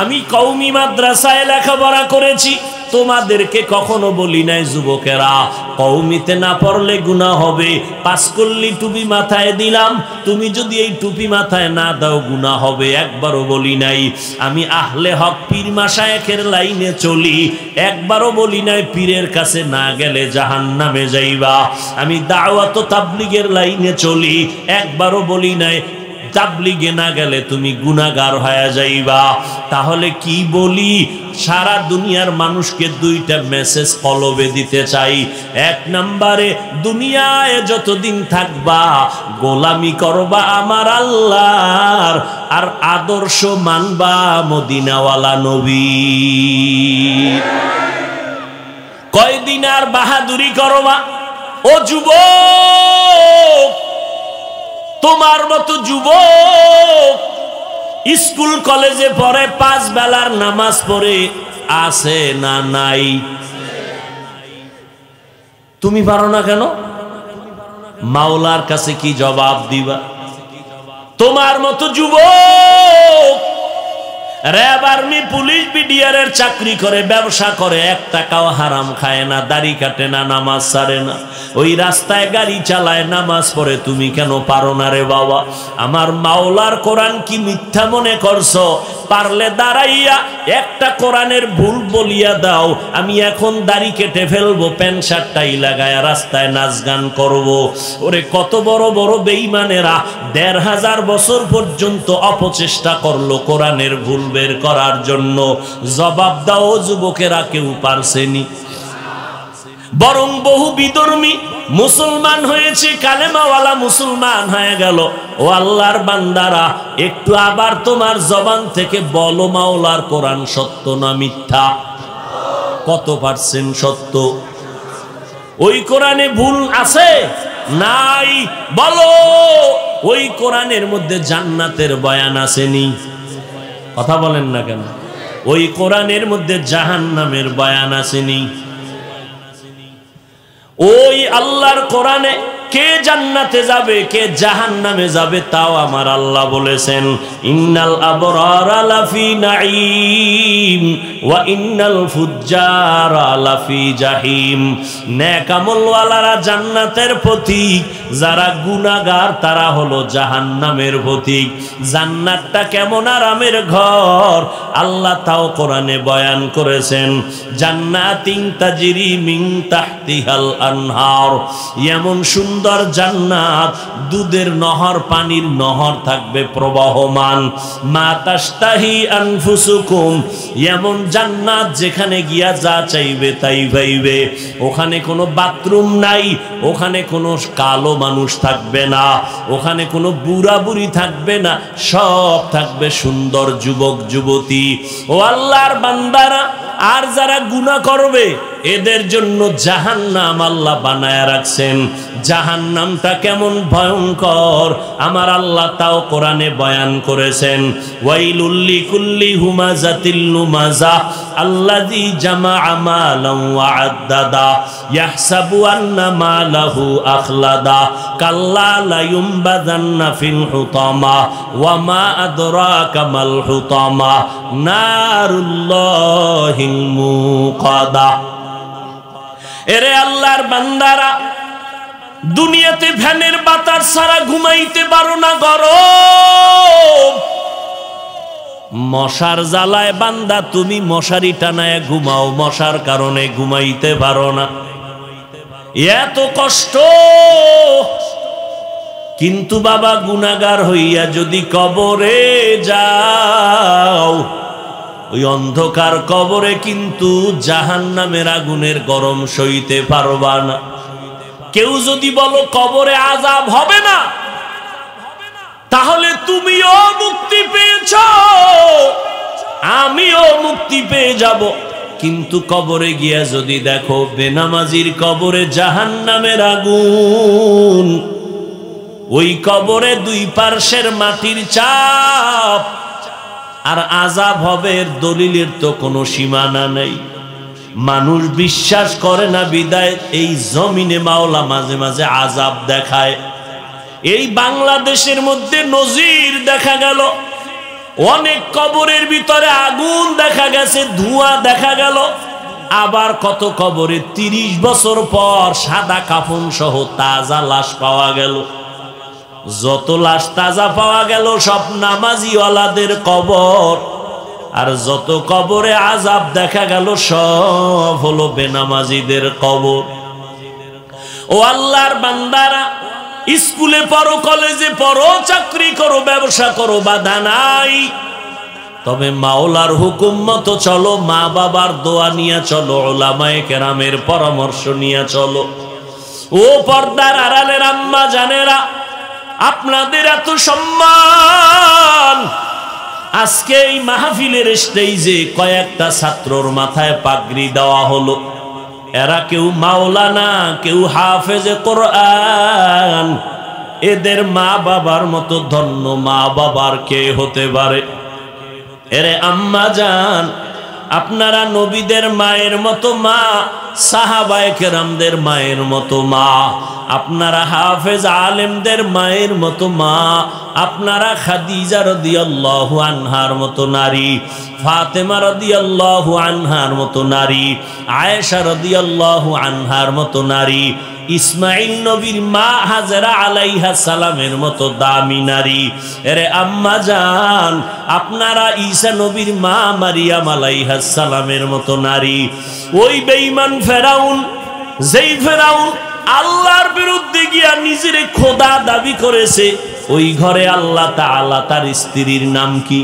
আমি কওমি মাদ্রাসায় লেখাপড়া করেছি, তোমাদেরকে কখনো বলি নাই যুবকেরা কওমিতে না পড়লে গুনাহ হবে। পাঁচকল্লি টুপি মাথায় দিলাম, তুমি যদি এই টুপি মাথায় না দাও গুনাহ হবে, একবারও বলি নাই। আমি আহলে হক পীর মাশায়েখের লাইনে চলি, একবারও বলি নাই পীরের কাছে না গেলে জাহান্নামে যাইবা। আমি দাওয়াত ও তাবলীগের লাইনে চলি, একবারও বলি নাই তাবলীগে না গেলে তুমি গুনাহগার হয়ে যাইবা। তাহলে কি বলি? সারা দুনিয়ার মানুষকে দুইটা মেসেজ কলবে দিতে চাই। এক নম্বরে, দুনিয়ায় যতদিন থাকবা গোলামি করবা আমার আল্লাহর, আর আদর্শ মানবা মদিনাওয়ালা নবী। কয়দিন আর বাহাদুরি করবা? ও যুবক, তোমার মতো যুবক স্কুল কলেজে পড়ে, 5 বেলার নামাজ পড়ে, আছে না নাই? তুমি পারো না কেন? মাওলার কাছে কি জবাব দিবা? তোমার মতো যুবক র‍্যাব, আর্মি, পুলিশ, বিডিআরের চাকরি করে, ব্যবসা করে, 1 টাকাও হারাম খায় না, দাড়ি কাটে না, নামাজ ছাড়ে না, ওই রাস্তায় গাড়ি চালায়, নামাজ পড়ে, তুমি কেন পারো না রে বাবা? আমার মাওলার কোরআন কি মিথ্যা মনে করছো? পারলে দাঁড়াইয়া একটা কোরআনের ভুল বলিয়া দাও, আমি এখন দাড়ি কেটে ফেলবো, প্যান্ট শার্টটাই লাগায় রাস্তায় নাচ গান করবো। ওরে কত বড় বড় বেঈমানেরা 1500 বছর পর্যন্ত অপচেষ্টা করলো কোরআনের ভুল বের করার জন্য। জবাব দাও যুবকেরা, কেউ পারছেনি? বরং বহু বিধর্মী মুসলমান হয়েছে, কালেমাওয়ালা মুসলমান হয়ে গেল। ও আল্লাহর বান্দারা, একটু আবার তোমার জবান থেকে বলো, মাওলার কোরআন সত্য না মিথ্যা? কত পার্সেন্ট সত্য? ওই কোরআনে ভুল আছে নাই? বলো। ওই কোরআনের মধ্যে জান্নাতের বয়ান আসেনি? কথা বলেন না কেন? ওই কোরআনের মধ্যে জাহান্নামের বয়ান আসেনি? ওই আল্লাহর কোরআনে কে জান্নাতে যাবে, কে জাহান্নামে যাবে, তাও আমার আল্লাহ বলেছেন, ইন্নাল আবরারা লাফি নাঈম ওয়া ইন্নাল ফুজ্জারা লাফি জাহিম। নেক আমলওয়ালারা জান্নাতের পথিক, যারা গুনাহগার তারা হলো জাহান্নামের পথিক। জান্নাতটা কেমন আরামের ঘর, আল্লাহ তাও কোরআনে বয়ান করেছেন। জান্নাতিন তাজরি মিন তাহতিহাল আনহার, এমন সুন্দর জান্নাত, দুধের নহর, পানির নহর থাকবে প্রবাহমান। মা তাশতাহি আনফুসুকুম, এমন জান্নাত যেখানে গিয়া যা চাইবে তাই পাইবে। ওখানে কোনো বাথরুম নাই, ওখানে কোনো কালো মানুষ থাকবে না, ওখানে কোনো বুড়া বুড়ি থাকবে না, সব থাকবে সুন্দর যুবক যুবতী। ও আল্লাহর বান্দারা, আর যারা গুনাহ করবে এদের জন্য জাহান্নাম আল্লাহ বানায়া রাখছেন। জাহান্নামটা কেমন ভয়ঙ্কর আমার আল্লাহ তাও কোরআনে বয়ান করেছেন। ওয়াইলুল লিকুল্লি হুমাযাতিল লুমাযা আল্লাযী জামাআ মালান ওয়া আদ্দাদা ইয়াহসাবু আন্না মালাহু আখলাদা কাল্লা লা ইউমবাযান্না ফিল হুতামা ওয়া মা আদরাকা মাল হুতামা নারুল্লাহিল মুকাদা। এরে আল্লাহর বান্দারা, দুনিয়াতে ফ্যানের বাতাস ছাড়া ঘুমাইতে পারো না, গরম। মশার জ্বালায় বান্দা তুমি মশারি টানায় ঘুমাও, মশার কারণে ঘুমাইতে পারো না, এত কষ্ট। কিন্তু বাবা গুনাহগার হইয়া যদি কবরে যাও, ওই অন্ধকার কবরে কিন্তু জাহান্নামের আগুনের গরম সইতে পারবা না। কেউ যদি বলো কবরে আযাব হবে না, তাহলে তুমিও মুক্তি পেয়েছ, আমিও মুক্তি পেয়ে যাব। কিন্তু কবরে গিয়া যদি দেখো বেনামাজির কবরে জাহান্নামের আগুন, ওই কবরে 2 পার্শ্বের মাটির চাপ, আর আযাব হবে দলিলের তো কোনো সীমানা নেই। মানুষ বিশ্বাস করে না বিদায় এই জমিনে মাওলা মাঝে মাঝে আযাব দেখায়। এই বাংলাদেশের মধ্যে নজির দেখা গেল, অনেক কবরের ভিতরে আগুন দেখা গেছে, ধোঁয়া দেখা গেল। আবার কত কবরে 30 বছর পর সাদা কাফন সহ তাজা লাশ পাওয়া গেল। যত লাশ তাজা পাওয়া গেল সব নামাজিওয়ালাদের কবর, আর যত কবরে আযাব দেখা গেল সব হলো বেনামাজিদের কবর। ও আল্লাহর বান্দারা, স্কুলে পড়ো, কলেজে পড়ো, চাকরি করো, ব্যবসা করো, বাধা নাই। তবে মাওলার হুকুম মতো চলো, মা বাবার দোয়া নিয়ে চলো, উলামায়ে কেরামের পরামর্শ নিয়ে চলো। ও পর্দার আড়ালের আম্মা জানেরা, আপনাদের এত সম্মান। আজকে এই মাহফিলের স্টেজে কয়েকটা ছাত্রর মাথায় পাগড়ি দেওয়া হলো। এরা কেউ মাওলানা, কেউ হাফেজে কোরআন, এদের মা বাবার মতো ধন্য মা বাবার কে হতে পারে? এরে আম্মা জান, আপনারা নবীদের মায়ের মতো মা, সাহাবায়ে কেরামদের মায়ের মতো মা, আপনারা হাফেজ আলেমদের মায়ের মতো মা, আপনারা খাদিজা রাদিয়াল্লাহু আনহার মতো নারী, ফাতেমা রাদিয়াল্লাহু আনহার মতো নারী, আয়েশা রাদিয়াল্লাহু আনহার মতো নারী, ইসমাইল নবীর মা হাজেরা আলাইহা সালামের মতো দামি নারী। এরে আম্মা জান, আপনারা ঈসা নবীর মা মারিয়াম আলাইহা সালামের মতো নারী। ওই বেঈমান ফেরাউন, যেই ফেরাউন আল্লাহর বিরুদ্ধে গিয়া নিজের খোদা দাবি করেছে, ওই ঘরে আল্লাহ তাআলা তার স্ত্রীর নাম কি?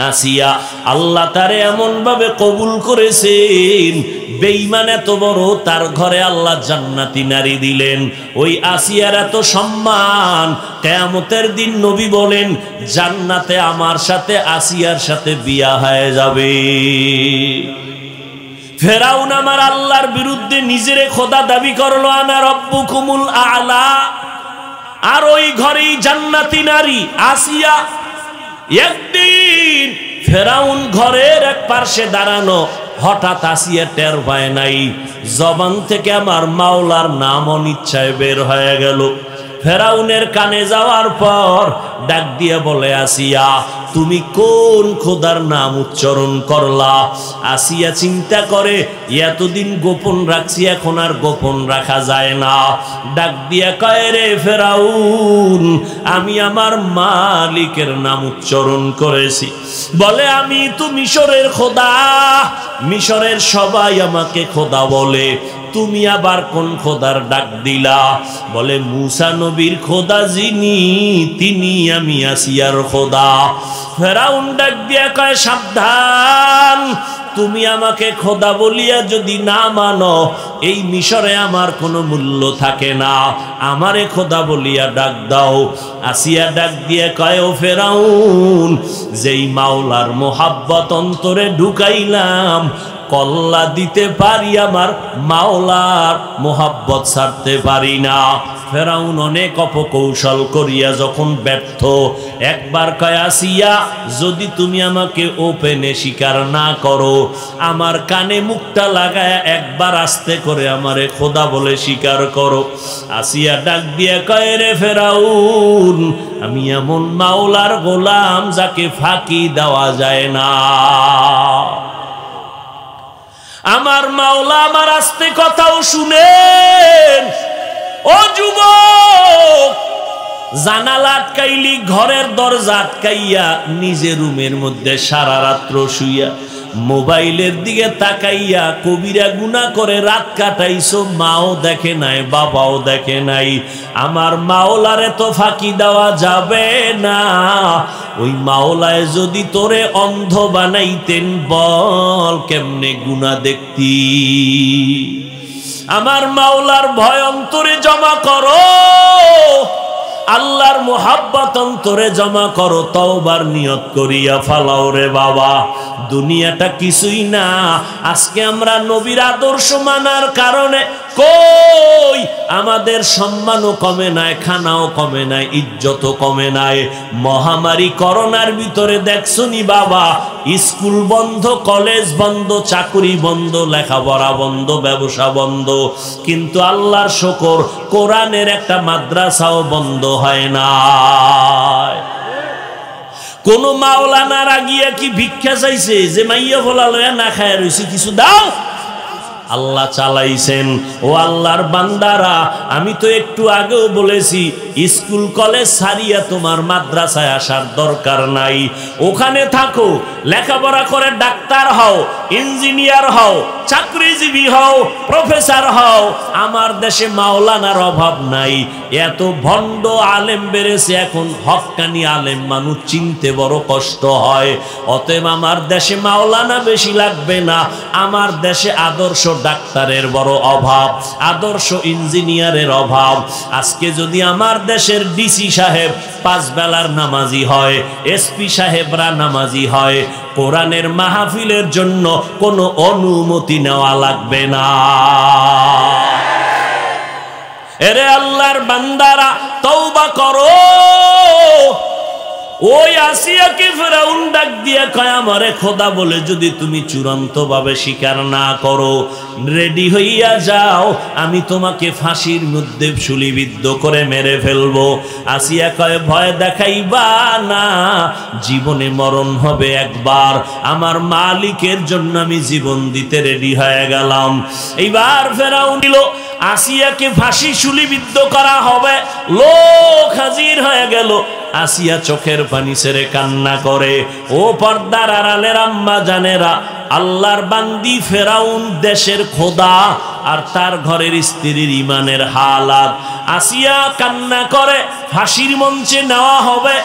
আসিয়া। আল্লাহ তারে এমন ভাবে কবুল করেছেন, বেঈমান এত বড়, তার ঘরে আল্লাহ জান্নাতি নারী দিলেন। ওই আসিয়ার এত সম্মান, কিয়ামতের দিন নবী বলেন জান্নাতে আমার সাথে আসিয়ার সাথে বিয়া হয়ে যাবে। ফেরাউন আমার আল্লাহর বিরুদ্ধে নিজের খোদা দাবি করলো, আনা রব্বুকুমুল আলা, আর ওই ঘরেই জান্নাতি নারী আসিয়া। একদিন ফেরাউন ঘরের এক পার্শ্বে দাঁড়ানো, হঠাৎ আসিয়া টের পায় নাই, জবান থেকে আমার মাওলার নাম অনিচ্ছায় বের হয়ে গেল। ফেরাউনের কানে যাওয়ার পর ডাক দিয়ে বলে, আসিয়া তুমি কোন খোদার নাম উচ্চারণ করলা? আসিয়া চিন্তা করে, এতদিন গোপন রাখছি, এখন আর গোপন রাখা যায় না। ডাক দিয়া কয়, রে ফেরাউন, আমি আমার মালিকের নাম উচ্চারণ করেছি। বলে, আমি তো মিশরের খোদা, মিশরের সবাই আমাকে খোদা বলে, তুমি আবার কোন খোদার ডাক দিলা? বলে, মুসা নবীর খোদা যিনি, তিনি আমি আসিয়ার খোদা। ফেরাউন ডাক দিয়া কয়, সাবধান, তুমি আমাকে খোদা বলিয়া যদি না মানো, এই মিশরে আমার কোনো মূল্য থাকে না, আমারে খোদা বলিয়া ডাক দাও। আসিয়া ডাক দিয়ে কয়, ও ফেরাউন, যেই মাওলার মোহাব্বত অন্তরে ঢুকাইলাম, কল্লা দিতে পারি, আমার মাওলার মোহাব্বত ছাড়তে পারি না। ফেরাউন অনেক অপকৌশল করিয়া যখন ব্যর্থ, একবার কয়, আসিয়া যদি তুমি আমাকে ওপেনে স্বীকার না করো, আমার কানে মুখটা লাগায় একবার আস্তে করে আমারে খোদা বলে স্বীকার করো। আসিয়া ডাক দিয়ে কয়, রে ফেরাউন, আমি এমন মাওলার গোলাম যাকে ফাঁকি দেওয়া যায় না। আমার মাওলা আমার আস্তে কথাও শুনেন। ও যুবক, জানালা আটকাইলি, ঘরের দরজা আটকাইয়া নিজে রুমের মধ্যে সারা রাত্র শুইয়া মোবাইলের দিকে তাকাইয়া কবিরা গুনাহ করে রাত কাটাইছো, মাও দেখে নাই, বাবাও দেখে নাই। আমার মাওলারে তো ফাঁকি দেওয়া যাবে না। ওই মাওলায় যদি তোরে অন্ধ বানাইতেন, বল কেমনে গুনাহ দেখতি? আমার মাওলার ভয় অন্তরে জমা করো, আল্লাহর মোহাব্বত অন্তরে জমা করো, তওবার নিয়ত করিয়া ফালাও রে বাবা। দুনিয়াটা কিছুই না। আজকে আমরা নবীর আদর্শ মানার কারণে কই আমাদের সম্মানও কমে নাই, খানাও কমে নাই, ইজ্জতও কমে নাই। মহামারী করোনার ভিতরে দেখছনি বাবা, স্কুল বন্ধ, কলেজ বন্ধ, চাকরি বন্ধ, লেখাপড়া বন্ধ, ব্যবসা বন্ধ, কিন্তু আল্লাহর শুকর কোরআনের একটা মাদ্রাসাও বন্ধ হয় না। কোন মাওলানারা গিয়া কি ভিক্ষা চাইছে যে মাইয়া ফলা লয়া না খায় রইছি, কিছু দাও? আল্লাহ চালাইছেন। ও আল্লাহর বান্দারা, আমি তো একটু আগেও বলেছি, স্কুল কলেজ ছাড়িয়া তোমার মাদ্রাসায় আসার দরকার নাই। ওখানে থাকো, লেখাপড়া করে ডাক্তার হও, ইঞ্জিনিয়ার হও, চাকরিজীবী হও, প্রফেসর হও। আমার দেশে মাওলানার অভাব নাই। এত ভণ্ড আলেম বেড়েছে, এখন হক্কানি আলেম মানুষ চিনতে বড় কষ্ট হয়। অতএব আমার দেশে মাওলানা বেশি লাগবে না, আমার দেশে আদর্শ ডাক্তারের বড় অভাব, আদর্শ ইঞ্জিনিয়ারের অভাব। আজকে যদি আমার দেশের ডিসি সাহেব 5 বেলার নামাজি হয়, এসপি সাহেবরা নামাজি হয়, কোরআনের মাহফিলের জন্য কোনো অনুমতি নেওয়া লাগবে না। এরে আল্লাহর বান্দারা তওবা করো। ওই আসিয়াকে ফেরাউন ডাক দিয়ে কয় আমারে খোদা বলে যদি তুমি চূড়ান্ত ভাবে স্বীকার না করো, রেডি হইয়া যাও, আমি তোমাকে ফাঁসির মধ্যে শুলিবিদ্ধ করে মেরে ফেলবো। আসিয়া কয় ভয় দেখাইবা না, জীবনে মরণ হবে একবার, আমার মালিকের জন্য আমি জীবন দিতে রেডি হয়ে গেলাম। এইবার ফেরাউন দিল আসিয়াকে ফাঁসি শুলিবিদ্ধ করা হবে, লোক হাজির হয়ে গেল। আসিয়া চোখের পানি ছেড়ে কান্না করে। ও পর্দার আড়ালের আম্মা জানেরা, আল্লাহর বান্দি ফেরাউন দেশের খোদা আর তার ঘরের স্ত্রীর ইমানের হালাত। আসিয়া কান্না করে, ফাঁসির মঞ্চে নেওয়া হবে।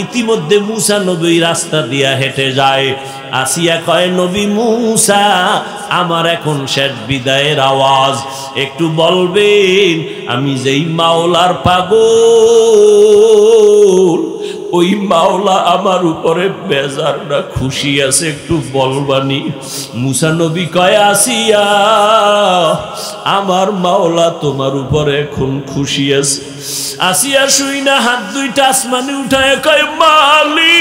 ইতিমধ্যে মুসা নবী রাস্তা দিয়া হেঁটে যায়। আসিয়া কয় নবী মুসা, আমার এখন শেষ বিদায়ের আওয়াজ, একটু বলবেন আমি যেই মাওলার পাগল, ওই মাওলা আমার উপরে বেজার না খুশি আছে, একটু বলবানি? মুসা নবী কয় আসিয়া, আমার মাওলা তোমার উপরে এখন খুশি আছে। আসিয়া শুই না হাত দুইটা আসমানে উঠায় কয় মালিক,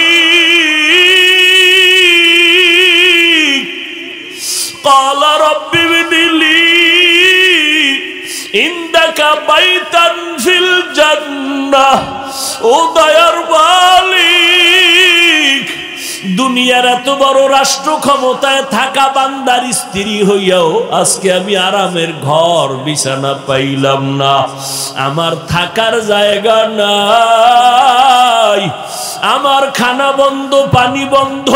ক্বালা রাব্বি ইবনিলি ইনদাকা বাইতান ফিল জান্নাহ। ও দয়ার মালিক, দুনিয়ার এত বড় রাষ্ট্র ক্ষমতায় থাকা বান্দার স্ত্রী হইয়াও আজকে আমি আরামের ঘর বিছানা পাইলাম না, আমার থাকার জায়গা নাই, আমার খানা বন্ধ, পানি বন্ধ।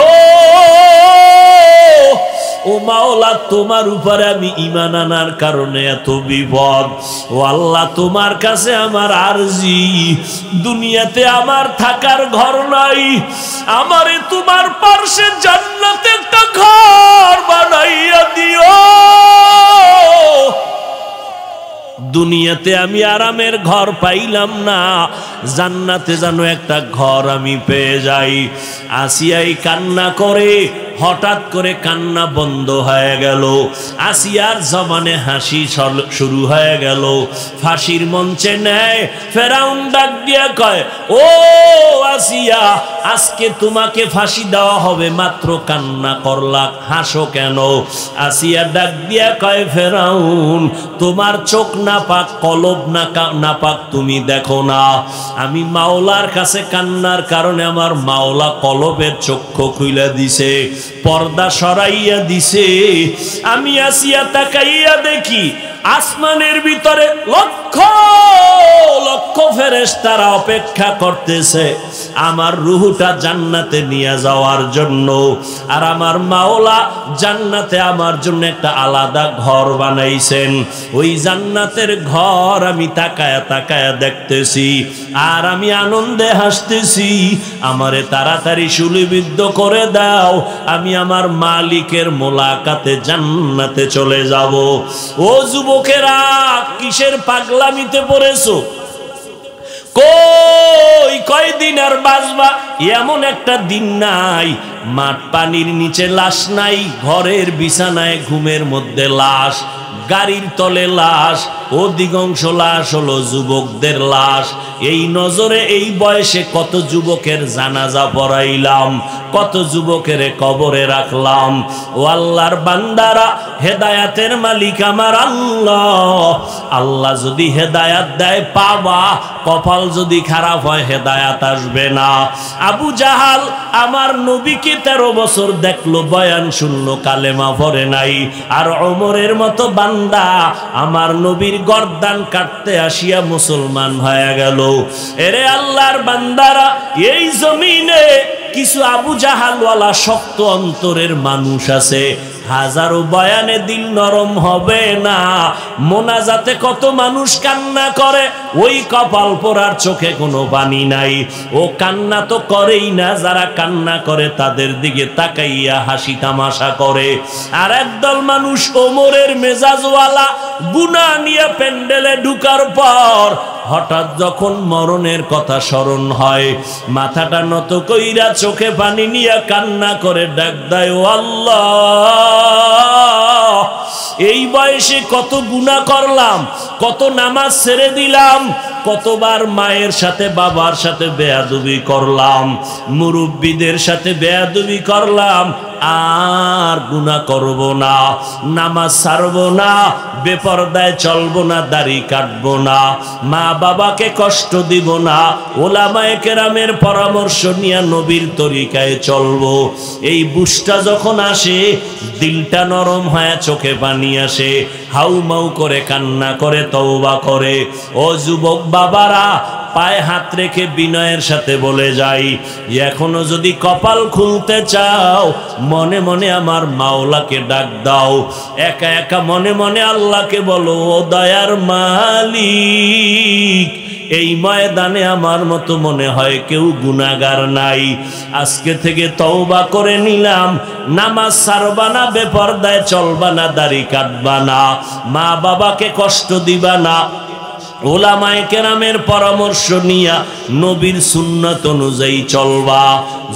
ও মাওলা, তোমার উপরে আমি ঈমান আনার কারণে এত বিপদ। ও আল্লাহ, তোমার কাছে আমার আরজি, দুনিয়াতে আমার থাকার ঘর নাই, আমারে তোমার পাশে জান্নাতে একটা ঘর বানাইয়া দিও। দুনিয়াতে আমি আরামের ঘর পাইলাম না, জান্নাতে যেন একটা ঘর আমি পেয়ে যাই। আসিয়াই কান্না করে, হঠাৎ করে কান্না বন্ধ হয়ে গেল। আসিয়ার জবানে হাসি শুরু হয়ে গেল। ফাঁসির মঞ্চে নেয়। ফেরাউন ডাক দিয়া কয় ও আসিয়া, আজকে তোমাকে ফাঁসি দেওয়া হবে, মাত্র কান্না করলা, হাসো কেন? আসিয়া ডাক দিয়া কয় ফেরাউন, তোমার চোখ না পাক, কলব না পাক, তুমি দেখো না? আমি মাওলার কাছে কান্নার কারণে আমার মাওলা কলবের চক্ষু খুইলা দিছে, পর্দা সরাইয়া দিছে। আমি আসিয়া তাকাইয়া দেখি আসমানের ভিতরে লক্ষ লক্ষ ফেরেশতারা অপেক্ষা করতেছে আমার রূহটা জান্নাতে নিয়ে যাওয়ার জন্য। আর আমার মাওলা জান্নাতে আমার জন্য একটা আলাদা ঘর বানাইছেন। ওই জান্নাতের ঘর আমি তাকায়া তাকায়া দেখতেছি, আর আমি আনন্দে হাসতেছি। আমারে তাড়াতাড়ি শুলিবিদ্ধ করে দাও, আমি আমার মালিকের মোলাকাতে জান্নাতে চলে যাব। ও যুবকেরা, কিসের পাগলামিতে পড়েছো? কয়দিন আর বাঁচবা? এমন একটা দিন নাই মাঠ পানির নিচে লাশ নাই, ঘরের বিছানায় ঘুমের মধ্যে লাশ, গাড়ির তলে লাশ, অধিকাংশ লাশ হলো যুবকদের লাশ। এই নজরে এই বয়সে কত যুবকের জানাজা পড়াইলাম, কত যুবকের কবরে রাখলাম। ও আল্লাহর বান্দারা, হেদায়াতের মালিক আমার আল্লাহ। আল্লাহ যদি হেদায়াত দেয় পাবা, কপাল যদি খারাপ হয় হেদায়াত আসবে না। আবু জাহাল আমার নবীকে 13 বছর দেখলো, বয়ান শুনলো, কালেমা পড়ে নাই। আর ওমরের মতো বান্দা আমার নবীর গর্দান কাটতে আসিয়া মুসলমান হয়ে গেল। এরে আল্লাহর বান্দারা, এই জমিনে কিছু আবু জাহালওয়ালা শক্ত অন্তরের মানুষ আছে। হাজারো বয়ানে দিল নরম হবে না। মোনাজাতে কত মানুষ কান্না করে, ওই কপাল পোড়ার চোখে কোনো পানি নাই। ও কান্না তো করেই না, যারা কান্না করে তাদের দিকে তাকাইয়া হাসি তামাশা করে। আর একদল মানুষ ওমরের মেজাজওয়ালা, গুনাহ নিয়ে প্যান্ডেলে ঢুকার পর হঠাৎ যখন মরণের কথা স্মরণ হয়, মাথাটা নত কইরা চোখে পানি নিয়ে কান্না করে ডাক দেয়, ও আল্লাহ, এই বয়সে কত গুনাহ করলাম, কত নামাজ ছেড়ে দিলাম, কতবার মায়ের সাথে বাবার সাথে বেয়াদবি করলাম, মুরব্বিদের সাথে বেয়াদবি করলাম। আর গুনাহ করব না, নামাজ ছাড়ব না, বেপরদায় চলব না, দাড়ি কাটব না, মা বাবাকে কষ্ট দিব না, ওলামায়ে কেরামের পরামর্শ নিয়ে নবীর তরিকায় চলব। এই বুঝটা যখন আসে, দিলটা নরম হয়, চোখে পানি আসে, হাউমাউ করে কান্না করে তওবা করে। ও যুবক বাবারা, পায়ে হাত রেখে বিনয়ের সাথে বলে যাই, এখনো যদি কপাল খুলতে চাও, মনে মনে আমার মাওলাকে ডাক দাও, একা একা মনে মনে আল্লাহকে বলো, ও দয়ার মালিক, এই ময়দানে আমার মতো মনে হয় কেউ গুনাহগার নাই। আজকে থেকে তওবা করে নিলাম, নামাজ ছাড়বা না, বেপরদায় চলবা না, দাড়ি কাটবা না, মা বাবাকে কষ্ট দিবা না, ওলামায়ে কেরামের পরামর্শ নিয়া নবীর সুন্নাত অনুযায়ী চলবা।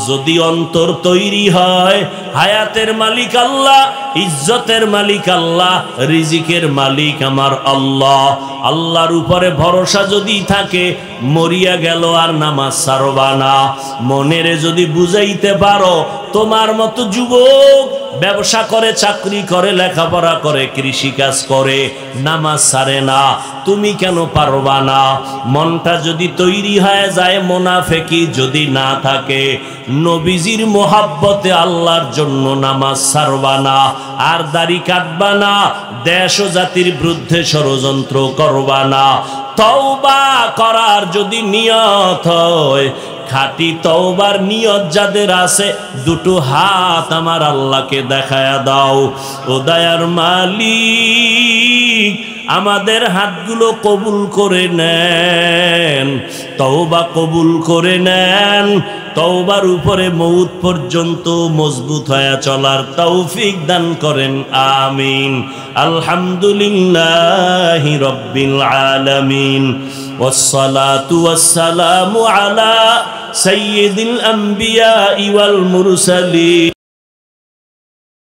যদি অন্তর তৈরি হয়, হায়াতের মালিক আল্লাহ, ইজ্জতের মালিক আল্লাহ, রিজিকের মালিক আমার আল্লাহ, আল্লাহর উপরে ভরসা যদি থাকে, মরিয়া গেল আর নামাজ ছাড়বা না। মনেরে যদি বুঝাইতে পারো, তোমার মতো যুবক ব্যবসা করে, চাকরি করে, লেখাপড়া করে, কৃষিকাজ করে, নামাজ ছাড়ে না, তুমি কেন পারবা না? মনটা যদি তৈরি হয়ে যায়, মুনাফিকি যদি না থাকে, নবীজির মোহাব্বতে আল্লাহর জন্য নামাজ ছাড়বা না, আর দাড়ি কাটবা না, দেশ ও জাতির বিরুদ্ধে ষড়যন্ত্র করবা না। তওবা করার যদি নিয়ত হয়, খাঁটি তওবার নিয়ত যাদের আছে, দুটো হাত আমার আল্লাহকে দেখায়া দাও। ও দয়ার মালিক, আমাদের হাতগুলো কবুল করে নেন, তওবা কবুল করে নেন, তওবার উপরে মউত পর্যন্ত মজবুত হয়ে চলার তৌফিক দান করেন, আমিন। আলহামদুলিল্লাহি রাব্বিল আলামিন, ওয়াসসালাতু ওয়াসসালামু আলা সাইয়্যিদিল আম্বিয়া ওয়াল মুরসালিন।